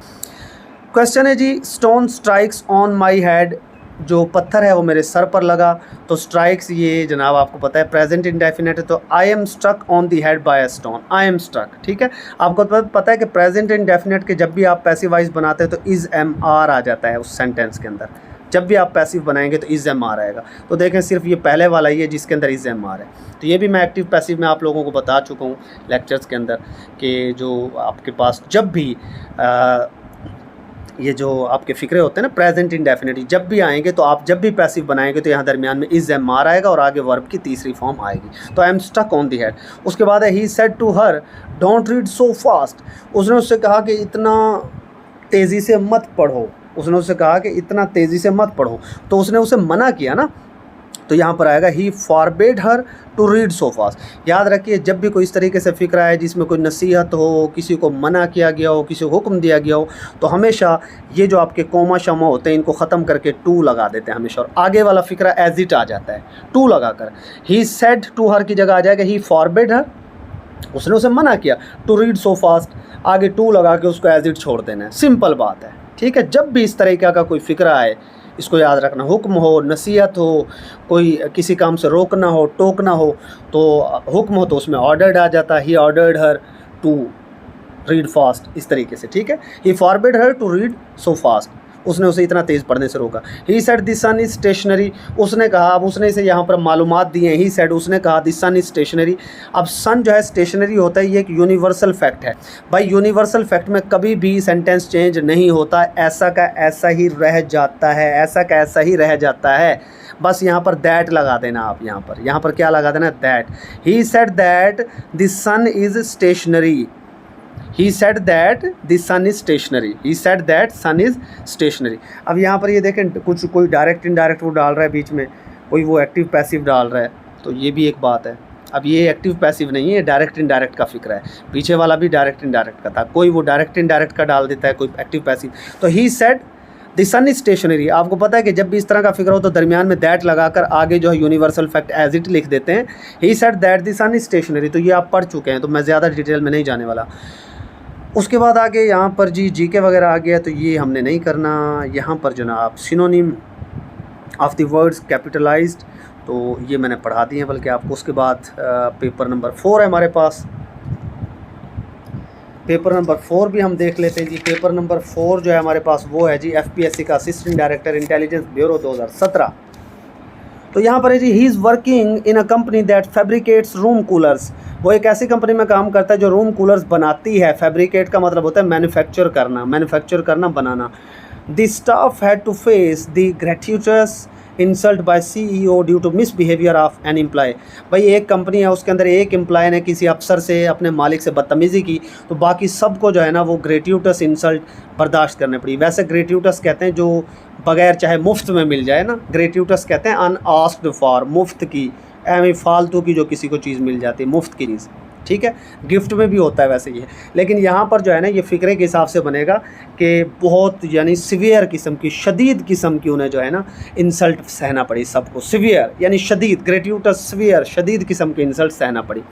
क्वेश्चन है जी, stone strikes on my head, जो पत्थर है वो मेरे सर पर लगा। तो स्ट्राइक्स ये जनाब आपको पता है प्रेजेंट इंडेफिनिट है, तो I am struck on the head by a stone, I am struck, ठीक है। आपको पता है कि प्रेजेंट इंडेफिनिट के जब भी आप पैसिव वॉइस बनाते हैं तो इज एम आर आ जाता है उस सेंटेंस के अंदर। जब भी आप पैसिव बनाएंगे तो इज एम आर आएगा। तो देखें सिर्फ ये पहले वाला ही है जिसके अंदर इज एम आर है। तो ये भी मैं एक्टिव पैसिव में आप लोगों को बता चुका हूँ लेक्चर्स के अंदर कि जो आपके पास जब भी ये जो आपके फ़िक्रे होते हैं ना प्रेजेंट इंडेफिनिट, जब भी आएंगे तो आप जब भी पैसिव बनाएंगे तो यहाँ दरमियान में इज एम आर आएगा और आगे वर्ब की तीसरी फॉर्म आएगी। तो I am stuck on the head. उसके बाद है he said to her don't read so fast, उसने उससे कहा कि इतना तेज़ी से मत पढ़ो, उसने उससे कहा कि इतना तेज़ी से मत पढ़ो। तो उसने उसे मना किया ना, तो यहाँ पर आएगा he forbade her to read so fast. याद रखिए जब भी कोई इस तरीके से फ़िक्रा है जिसमें कोई नसीहत हो, किसी को मना किया गया हो, किसी को हुक्म दिया गया हो, तो हमेशा ये जो आपके कोमा शमा होते हैं इनको ख़त्म करके टू लगा देते हैं हमेशा, और आगे वाला फ़िक्रा एज इट आ जाता है टू लगाकर। ही सेड टू हर की जगह आ जाएगा ही फॉरबेड हर, उसने उसे मना किया, टू रीड सो फास्ट, आगे टू लगा के उसको एज इट छोड़ देना है। सिंपल बात है, ठीक है। जब भी इस तरीके का कोई फ़िक्रा आए इसको याद रखना, हुक्म हो, नसीहत हो, कोई किसी काम से रोकना हो, टोकना हो, तो हुक्म हो तो उसमें ऑर्डर्ड आ जाता है, he ordered her to read fast, इस तरीके से, ठीक है। He forbid her to read so fast, उसने उसे इतना तेज़ पढ़ने से रोका। He said the sun is stationary, उसने कहा, अब उसने इसे यहाँ पर मालूमात दी हैं। ही सेड, उसने कहा द सन इज़ स्टेशनरी। अब सन जो है स्टेशनरी होता है, ये एक यूनिवर्सल फैक्ट है भाई। यूनिवर्सल फैक्ट में कभी भी सेंटेंस चेंज नहीं होता, ऐसा का ऐसा ही रह जाता है, ऐसा का ऐसा ही रह जाता है। बस यहाँ पर दैट लगा देना आप, यहाँ पर क्या लगा देना, that. He said that the sun is stationary, he said that the sun is stationary, he said that sun is stationary. अब यहाँ पर ये देखें, कुछ कोई डायरेक्ट इनडायरेक्ट वो डाल रहा है बीच में, कोई वो एक्टिव पैसिव डाल रहा है, तो ये भी एक बात है। अब ये एक्टिव पैसिव नहीं है, डायरेक्ट इनडायरेक्ट का फिक्र है। पीछे वाला भी डायरेक्ट इनडायरेक्ट का था, कोई वो डायरेक्ट इनडायरेक्ट का डाल देता है, कोई एक्टिव पैसिव। तो he said the sun is stationary. आपको पता है कि जब भी इस तरह का फिक्र हो तो दरमियान में दैट लगाकर आगे जो है यूनिवर्सल फैक्ट एज इट लिख देते हैं। He said that the sun is stationary, तो ये आप पढ़ चुके हैं, तो मैं ज़्यादा डिटेल में नहीं जाने वाला। उसके बाद आगे यहाँ पर जीके वगैरह आ गया, तो ये हमने नहीं करना। यहाँ पर जनाब synonym of the words capitalised, तो ये मैंने पढ़ा दिए हैं बल्कि आपको। उसके बाद पेपर नंबर 4 है हमारे पास, पेपर नंबर 4 भी हम देख लेते हैं जी। पेपर नंबर 4 जो है हमारे पास वो है जी FPSC का असिस्टेंट डायरेक्टर इंटेलिजेंस ब्यूरो 2017। तो यहाँ पर है जी, he is working in a company that fabricates room coolers. वो एक ऐसी कंपनी में काम करता है जो रूम कूलर्स बनाती है। फैब्रिकेट का मतलब होता है मैन्युफैक्चर करना, बनाना। The staff had to face the gratuitous insult by CEO due to misbehaviour of an employ. भाई एक कंपनी है, उसके अंदर एक एम्प्लॉय ने किसी अफसर से, अपने मालिक से बदतमीज़ी की, तो बाकी सबको जो है ना वो ग्रेट्यूटस इंसल्ट बर्दाश्त करने पड़ी। वैसे ग्रेट्यूटस कहते हैं जो बगैर चाहे मुफ्त में मिल जाए ना, ग्रेट्यूटस कहते हैं अनआस्क्ड फॉर, मुफ्त की, एवं फालतू की जो किसी को चीज़ मिल जाती है, मुफ्त की चीज़, ठीक है। गिफ्ट में भी होता है वैसे ये, लेकिन यहाँ पर जो है ना ये फ़िक्रे के हिसाब से बनेगा कि बहुत यानी सिवियर किस्म की, शदीद किस्म की उन्हें जो है ना इंसल्ट सहना पड़ी सबको। सिवियर यानी शदीद, ग्रेट्यूटस सिवियर, शदीद किस्म की इंसल्ट सहना पड़ी।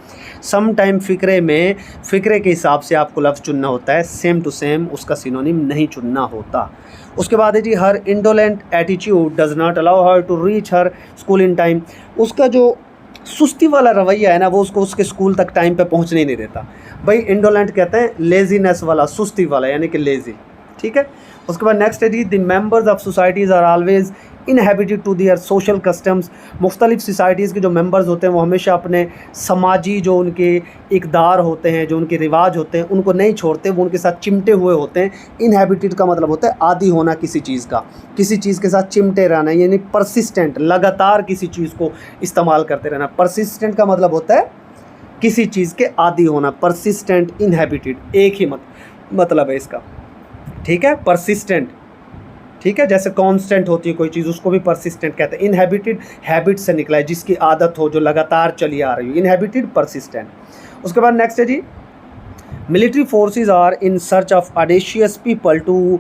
सम टाइम फ़िक्रे में फ़िक्रे के हिसाब से आपको लफ्ज़ चुनना होता है, सेम टू सेम उसका सिनोनिम नहीं चुनना होता। उसके बाद है जी, her indolent attitude does not allow her to reach her school in time. उसका जो सुस्ती वाला रवैया है ना, वो उसको उसके स्कूल तक टाइम पे पहुंचने नहीं देता। भाई इंडोलेंट कहते हैं लेजीनेस वाला, सुस्ती वाला, यानी कि लेज़ी, ठीक है। उसके बाद नेक्स्ट है जी, the members of societies are always inhabited to their social customs. मुख्तलिफ सोसाइटीज़ के जो मेंबर्स होते हैं वो हमेशा अपने समाजी जो उनके इक़दार होते हैं, जो उनके रिवाज होते हैं, उनको नहीं छोड़ते, वो उनके साथ चिमटे हुए होते हैं। इनहेबिटेड का मतलब होता है आदी होना किसी चीज़ का, किसी चीज़ के साथ चिमटे रहना, यानी परसिस्टेंट, लगातार किसी चीज़ को इस्तेमाल करते रहना। परसिस्टेंट का मतलब होता है किसी चीज़ के आदी होना, परसिस्टेंट, इनहेबिटेड एक ही मतलब है इसका, ठीक है। परसिस्टेंट, ठीक है, जैसे कांस्टेंट होती है कोई चीज़, उसको भी परसिस्टेंट कहते हैं। इनहेबिटेड हैबिट से निकला है, जिसकी आदत हो, जो लगातार चली आ रही हो, इनहेबिटेड, परसिस्टेंट। उसके बाद नेक्स्ट है जी, military forces are in search of audacious people to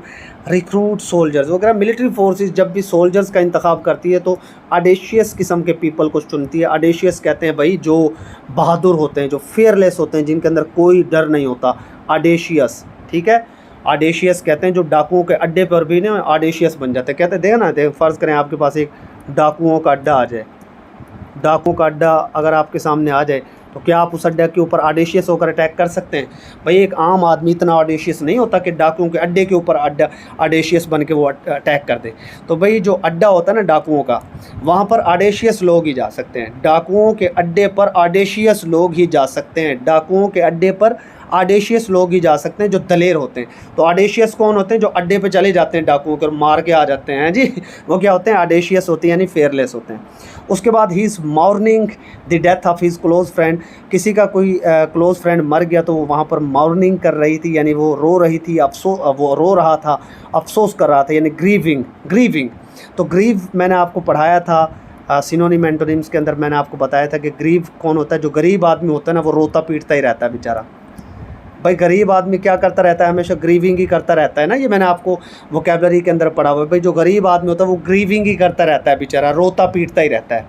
recruit soldiers वगैरह। मिलिट्री फोर्सेस जब भी सोल्जर्स का इंतखाब करती है तो ऑडेशियस किस्म के पीपल को चुनती है। ऑडेशियस कहते हैं भाई जो बहादुर होते हैं, जो फेयरलेस होते हैं, जिनके अंदर कोई डर नहीं होता, ऑडेशियस, ठीक है। ऑडेशियस कहते हैं जो डाकुओं के अड्डे पर भी ना ऑडेशियस बन जाते हैं। कहते हैं देखा ना, देख फ़र्ज़ करें आपके पास एक डाकुओं का अड्डा आ जाए, डाकुओं का अड्डा अगर आपके सामने आ जाए तो क्या आप उस अड्डे के ऊपर ऑडेशियस होकर अटैक कर सकते हैं? भाई एक आम आदमी इतना ऑडेशियस नहीं होता कि डाकुओं के अड्डे के ऊपर ऑडेशियस बन के वो अटैक कर दे। तो भाई जो अड्डा होता है ना डाकुओं का, वहाँ पर ऑडेशियस लोग ही जा सकते हैं। डाकुओं के अड्डे पर ऑडेशियस लोग ही जा सकते हैं, डाकुओं के अड्डे पर ऑडेशियस लोग ही जा सकते हैं जो दलेर होते हैं। तो ऑडेशियस कौन होते हैं? जो अड्डे पे चले जाते हैं डाकुओं को मार के आ जाते हैं जी, वो क्या होते हैं? ऑडेशियस होते हैं, यानी फेयरलेस होते हैं। उसके बाद he is morning the death of his close friend. किसी का कोई क्लोज फ्रेंड मर गया तो वो वहाँ पर मॉर्निंग कर रही थी, यानी वो रो रही थी, वो रो रहा था, अफसोस कर रहा था, यानी ग्रीविंग। तो ग्रीव मैंने आपको पढ़ाया था सिनोनिम एंटोनिम्स के अंदर, मैंने आपको बताया था कि ग्रीव कौन होता है? जो गरीब आदमी होता है ना, वो रोता पीटता ही रहता है बेचारा। भाई गरीब आदमी क्या करता रहता है? हमेशा ग्रीविंग ही करता रहता है ना, ये मैंने आपको वोकैबलरी के अंदर पढ़ा हुआ है। भाई जो गरीब आदमी होता है वो ग्रीविंग ही करता रहता है बेचारा, रोता पीटता ही रहता है।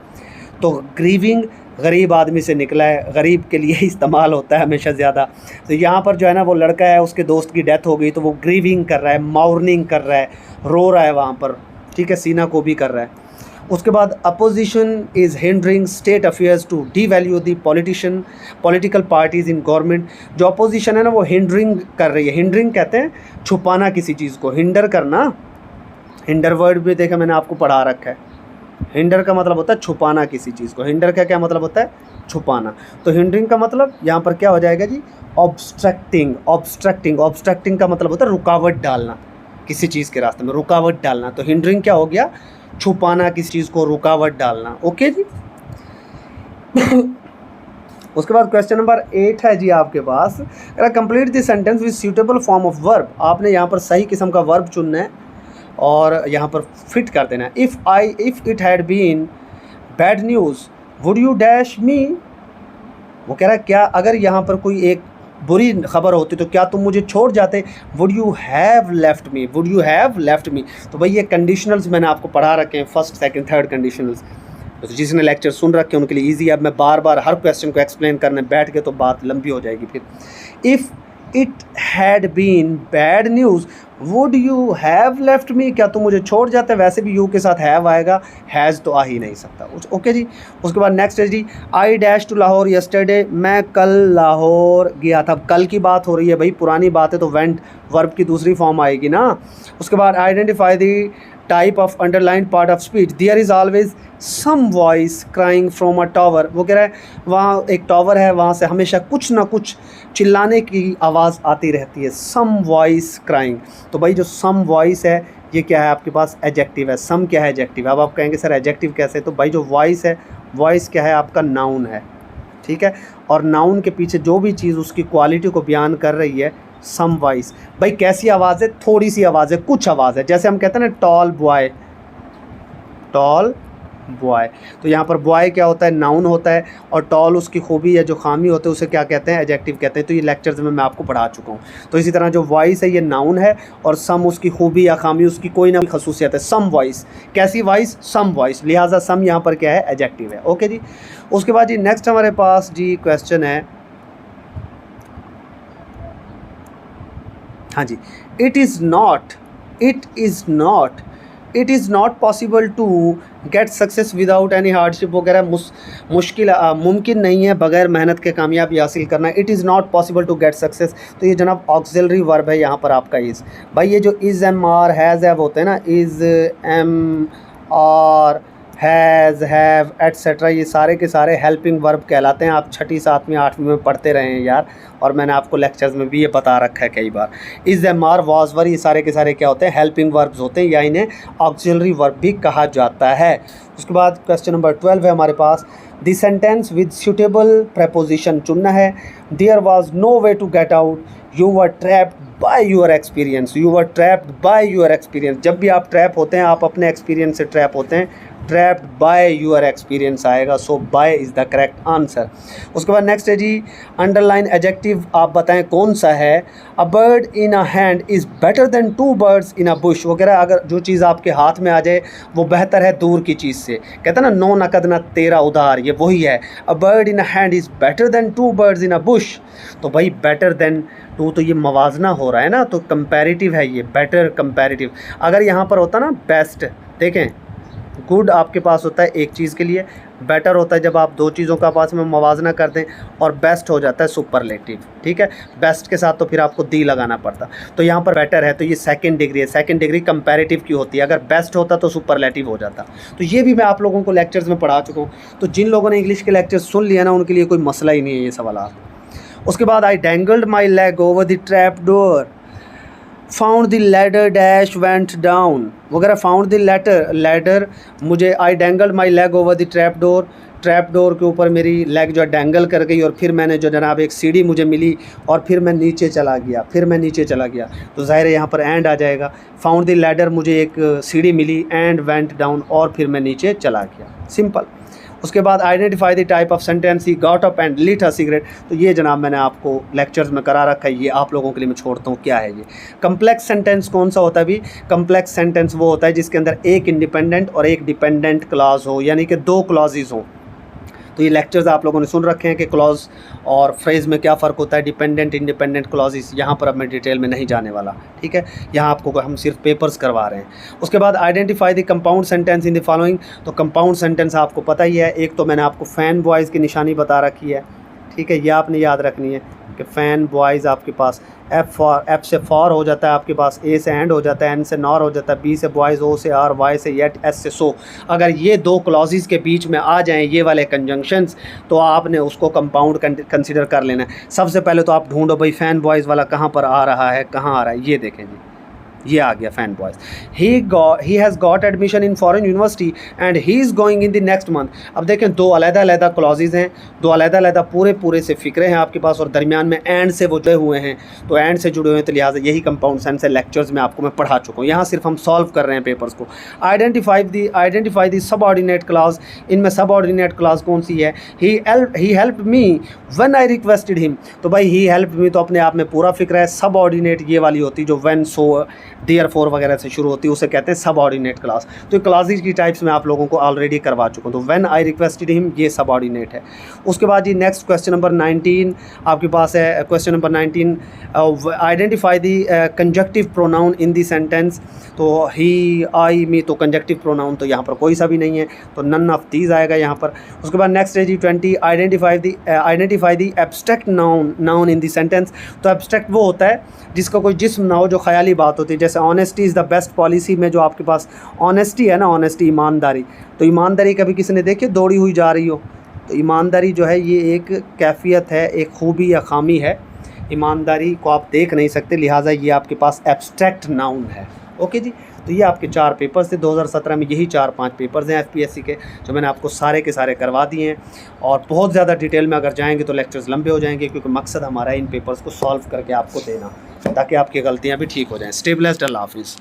तो ग्रीविंग गरीब आदमी से निकला है, गरीब के लिए इस्तेमाल होता है हमेशा ज़्यादा। तो यहाँ पर जो है ना, वो लड़का है, उसके दोस्त की डेथ हो गई तो वो ग्रीविंग कर रहा है, मॉर्निंग कर रहा है, रो रहा है वहाँ पर, ठीक है, सीना को भी कर रहा है। उसके बाद opposition is hindering state affairs to devalue the political parties in government. जो अपोजिशन है ना वो हिंडरिंग कर रही है। हिंडरिंग कहते हैं छुपाना किसी चीज़ को, हिंडर करना, हिंडर वर्ड भी देखा मैंने आपको पढ़ा रखा है। हिंडर का मतलब होता है छुपाना किसी चीज़ को। हिंडर का क्या मतलब होता है? छुपाना। तो हिंडरिंग का मतलब यहाँ पर क्या हो जाएगा जी? ऑब्स्ट्रक्टिंग। ऑब्स्ट्रक्टिंग, ऑब्स्ट्रक्टिंग का मतलब होता है रुकावट डालना किसी चीज़ के रास्ते में, रुकावट डालना। तो हिंडरिंग क्या हो गया? छुपाना किसी चीज़ को, रुकावट डालना। ओके जी। उसके बाद क्वेश्चन नंबर 8 है जी आपके पास, complete the sentence with suitable form of verb. आपने यहाँ पर सही किस्म का वर्ब चुनना है और यहाँ पर फिट कर देना है। If it had been bad news would you dash me. वो कह रहा है क्या अगर यहाँ पर कोई एक बुरी खबर होती तो क्या तुम मुझे छोड़ जाते? Would you have left me, would you have left मी। तो भाई ये कंडीशनल्स मैंने आपको पढ़ा रखे हैं, फर्स्ट सेकंड थर्ड कंडीशनल्स। तो जिसने लेक्चर सुन रखे हैं उनके लिए इजी है। अब मैं बार बार हर क्वेश्चन को एक्सप्लेन करने बैठ के तो बात लंबी हो जाएगी फिर। If it had been bad news would you have left me, क्या तुम मुझे छोड़ जाते? वैसे भी यू के साथ हैव आएगा, हैज़ तो आ ही नहीं सकता। ओके जी। उसके बाद नेक्स्ट है जी, I dash to Lahore yesterday. मैं कल लाहौर गया था। कल की बात हो रही है भाई, पुरानी बात है तो वेंट वर्ब की दूसरी फॉर्म आएगी ना। उसके बाद identify the type of underlined part of speech. There is always some voice crying from a tower. वो कह रहा है वहाँ एक टावर है, वहाँ से हमेशा कुछ ना कुछ चिल्लाने की आवाज़ आती रहती है। Some voice crying. तो भाई जो सम वॉइस है ये क्या है आपके पास? एडजेक्टिव है। सम क्या है? एडजेक्टिव। अब आप कहेंगे सर एडजेक्टिव कैसे? तो भाई जो वॉइस है, वॉइस क्या है आपका? नाउन है। ठीक है। और नाउन के पीछे जो भी चीज़ उसकी क्वालिटी को बयान कर रही है, सम वॉइस। भाई कैसी आवाज़ है? थोड़ी सी आवाज़ है, कुछ आवाज़ है। जैसे हम कहते हैं ना टॉल बॉय, टॉल बॉय। तो यहाँ पर बॉय क्या होता है? नाउन होता है। और टॉल उसकी खूबी या जो खामी होते हैं उसे क्या कहते हैं? एडजेक्टिव कहते हैं। तो ये लेक्चर्स में मैं आपको पढ़ा चुका हूँ। तो इसी तरह जो वॉइस है ये नाउन है और सम उसकी खूबी या खामी, उसकी कोई ना कोई खसूसियत है। सम वॉइस, कैसी वॉइस? Some voice. लिहाजा सम यहाँ पर क्या है? एडजेक्टिव है। ओके जी। उसके बाद जी नेक्स्ट हमारे पास जी क्वेश्चन है, हाँ जी, it is not possible to get success without any hardship. वगैरह मुश्किल मुमकिन नहीं है बगैर मेहनत के कामयाबी हासिल करना। It is not possible to get success. तो ये जनाब ऑक्सिलरी वर्ब है यहाँ पर आपका इज़। भाई ये जो is am are has have होते हैं ना, is am are has have etcetera, ये सारे के सारे हेल्पिंग वर्ब कहलाते हैं। आप छठी सातवीं आठवीं में पढ़ते रहे हैं यार, और मैंने आपको लेक्चर्स में भी ये बता रखा है कई बार। Is am are was were, ये सारे के सारे क्या होते हैं? हेल्पिंग वर्ब्स होते हैं, या इन्हें ऑक्सिलरी वर्ब भी कहा जाता है। उसके बाद क्वेश्चन नंबर 12 है हमारे पास, the sentence with suitable preposition चुनना है। There was no way to get out, you were trapped by your experience. You were trapped by your experience. जब भी आप ट्रैप होते हैं आप अपने एक्सपीरियंस से ट्रैप होते हैं। ट्रैप्ड बाय यूर एक्सपीरियंस आएगा। So by is the correct answer. उसके बाद नेक्स्ट है जी, अंडरलाइन एडजेक्टिव आप बताएं कौन सा है। A bird in a hand is better than two birds in a bush. वगैरह अगर जो चीज़ आपके हाथ में आ जाए वो बेहतर है दूर की चीज़ से। कहते हैं ना नो नकद न तेरा उधार, ये वही है। A bird in a hand is better than two birds in a bush. तो भाई बेटर देन टू, तो ये मवाजना हो रहा है ना, तो कंपैरेटिव है ये, बेटर कंपैरेटिव। अगर यहाँ पर होता ना बेस्ट, देखें गुड आपके पास होता है एक चीज़ के लिए, बेटर होता है जब आप दो चीज़ों का आपस में मवाजना कर दें, और बेस्ट हो जाता है सुपरलेटिव। ठीक है, बेस्ट के साथ तो फिर आपको दी लगाना पड़ता। तो यहाँ पर बेटर है तो ये सेकंड डिग्री है। सेकंड डिग्री कंपैरेटिव की होती है, अगर बेस्ट होता तो सुपरलेटिव हो जाता। तो ये भी मैं आप लोगों को लेक्चर्स में पढ़ा चुका हूँ। तो जिन लोगों ने इंग्लिश के लेक्चर्स सुन लिया ना उनके लिए कोई मसला ही नहीं है ये सवाल। उसके बाद I dangled my leg over the trap door, found the ladder dash went down. वगैरह फाउंड द लैडर मुझे, I dangled my leg over the trap door के ऊपर मेरी लेग जो डैंगल कर गई, और फिर मैंने जो जनाब एक सीढ़ी मुझे मिली और फिर मैं नीचे चला गया। तो ज़ाहिर है यहाँ पर एंड आ जाएगा। फाउंड द लैडर मुझे एक सीढ़ी मिली, एंड वेंट डाउन और फिर मैं नीचे चला गया। सिंपल। उसके बाद identify the type of sentence, he got up and lit a cigarette. तो ये जनाब मैंने आपको लेक्चर्स में करा रखा है, ये आप लोगों के लिए मैं छोड़ता हूँ क्या है ये। कम्प्लेक्स सेंटेंस कौन सा होता है भी? कम्प्लेक्स सेंटेंस वो होता है जिसके अंदर एक इंडिपेंडेंट और एक डिपेंडेंट क्लॉज हो, यानी कि दो क्लॉजेज हो। तो ये लेक्चर्स आप लोगों ने सुन रखे हैं कि क्लॉज और फ्रेज़ में क्या फ़र्क होता है, डिपेंडेंट इंडिपेंडेंट क्लॉजेस। यहाँ पर अब मैं डिटेल में नहीं जाने वाला, ठीक है, यहाँ आपको हम सिर्फ पेपर्स करवा रहे हैं। उसके बाद identify the compound sentence in the following. तो कंपाउंड सेंटेंस आपको पता ही है, एक तो मैंने आपको फ़ैन बॉयज़ की निशानी बता रखी है, ठीक है, ये आपने याद रखनी है। कि फ़ैन बॉयज़ आपके पास एफ से फॉर हो जाता है, आपके पास ए से एंड हो जाता है, एन से नॉर हो जाता है, बी से बॉयज़, ओ से आर, वाई से येट, एस से सो। अगर ये दो क्लॉजेज़ के बीच में आ जाएं ये वाले कंजंक्शंस तो आपने उसको कंपाउंड कंसिडर कर लेना है। सबसे पहले तो आप ढूंढो भाई फ़ैन बॉयज़ वाला कहाँ पर आ रहा है, कहाँ आ रहा है। ये देखें जी, ये आ गया fan boys. He has got admission in foreign university and he is going in the next month. अब देखें दो अलग-अलग क्लॉजेज़ हैं, दो अलग-अलग पूरे से फ़िक्रे हैं आपके पास और दरमियान में एंड से वो जुड़े हुए हैं। तो एंड से जुड़े हुए हैं तो लिहाजा यही कंपाउंड सेंस है, लेक्चर्स में आपको मैं पढ़ा चुका हूँ। यहाँ सिर्फ हम सॉल्व कर रहे हैं पेपर्स को। Identify the subordinate clause. इनमें सबऑर्डिनेट क्लॉज कौन सी है? He helped me when I requested him. तो भाई ही हेल्प्ड मी तो अपने आप में पूरा फ़िक्र है। सबऑर्डिनेट ये वाली होती जो व्हेन, सो, देयरफॉर वगैरह से शुरू होती है, उसे कहते हैं सबऑर्डिनेट क्लास। तो क्लासेज की टाइप्स में आप लोगों को ऑलरेडी करवा चुका हूँ। तो व्हेन आई रिक्वेस्टेड हिम ये सबऑर्डिनेट है। उसके बाद ये नेक्स्ट क्वेश्चन नंबर 19 आपके पास है। Question number 19, identify the conjunctive pronoun in the sentence. तो ही, आई, मी, तो कंजक्टिव प्रोनाउन तो यहाँ पर कोई सा भी नहीं है, तो नन ऑफ दीज आएगा यहाँ पर। उसके बाद नेक्स्ट है जी 20, identify the abstract noun in the sentence. तो एब्स्ट्रैक्ट वो होता है जिसका कोई जिस्म ना हो, जो ख्याली बात होती है। जैसे honesty is the best policy में जो आपके पास ऑनेस्टी है ना, ऑनेस्टी ईमानदारी, तो ईमानदारी कभी किसी ने देखी दौड़ी हुई जा रही हो? तो ईमानदारी जो है ये एक कैफियत है, एक खूबी या खामी है। ईमानदारी को आप देख नहीं सकते, लिहाजा ये आपके पास एब्स्ट्रैक्ट नाउन है। ओके जी, तो ये आपके 4 पेपर्स थे 2017 में। यही 4-5 पेपर्स हैं एफपीएससी के जो मैंने आपको सारे के सारे करवा दिए हैं। और बहुत ज़्यादा डिटेल में अगर जाएंगे तो लेक्चर्स लंबे हो जाएंगे, क्योंकि मकसद हमारा इन पेपर्स को सॉल्व करके आपको देना, ताकि आपकी गलतियाँ भी ठीक हो जाएँ। स्टे ब्लेस्ड, अल्लाह हाफिज़।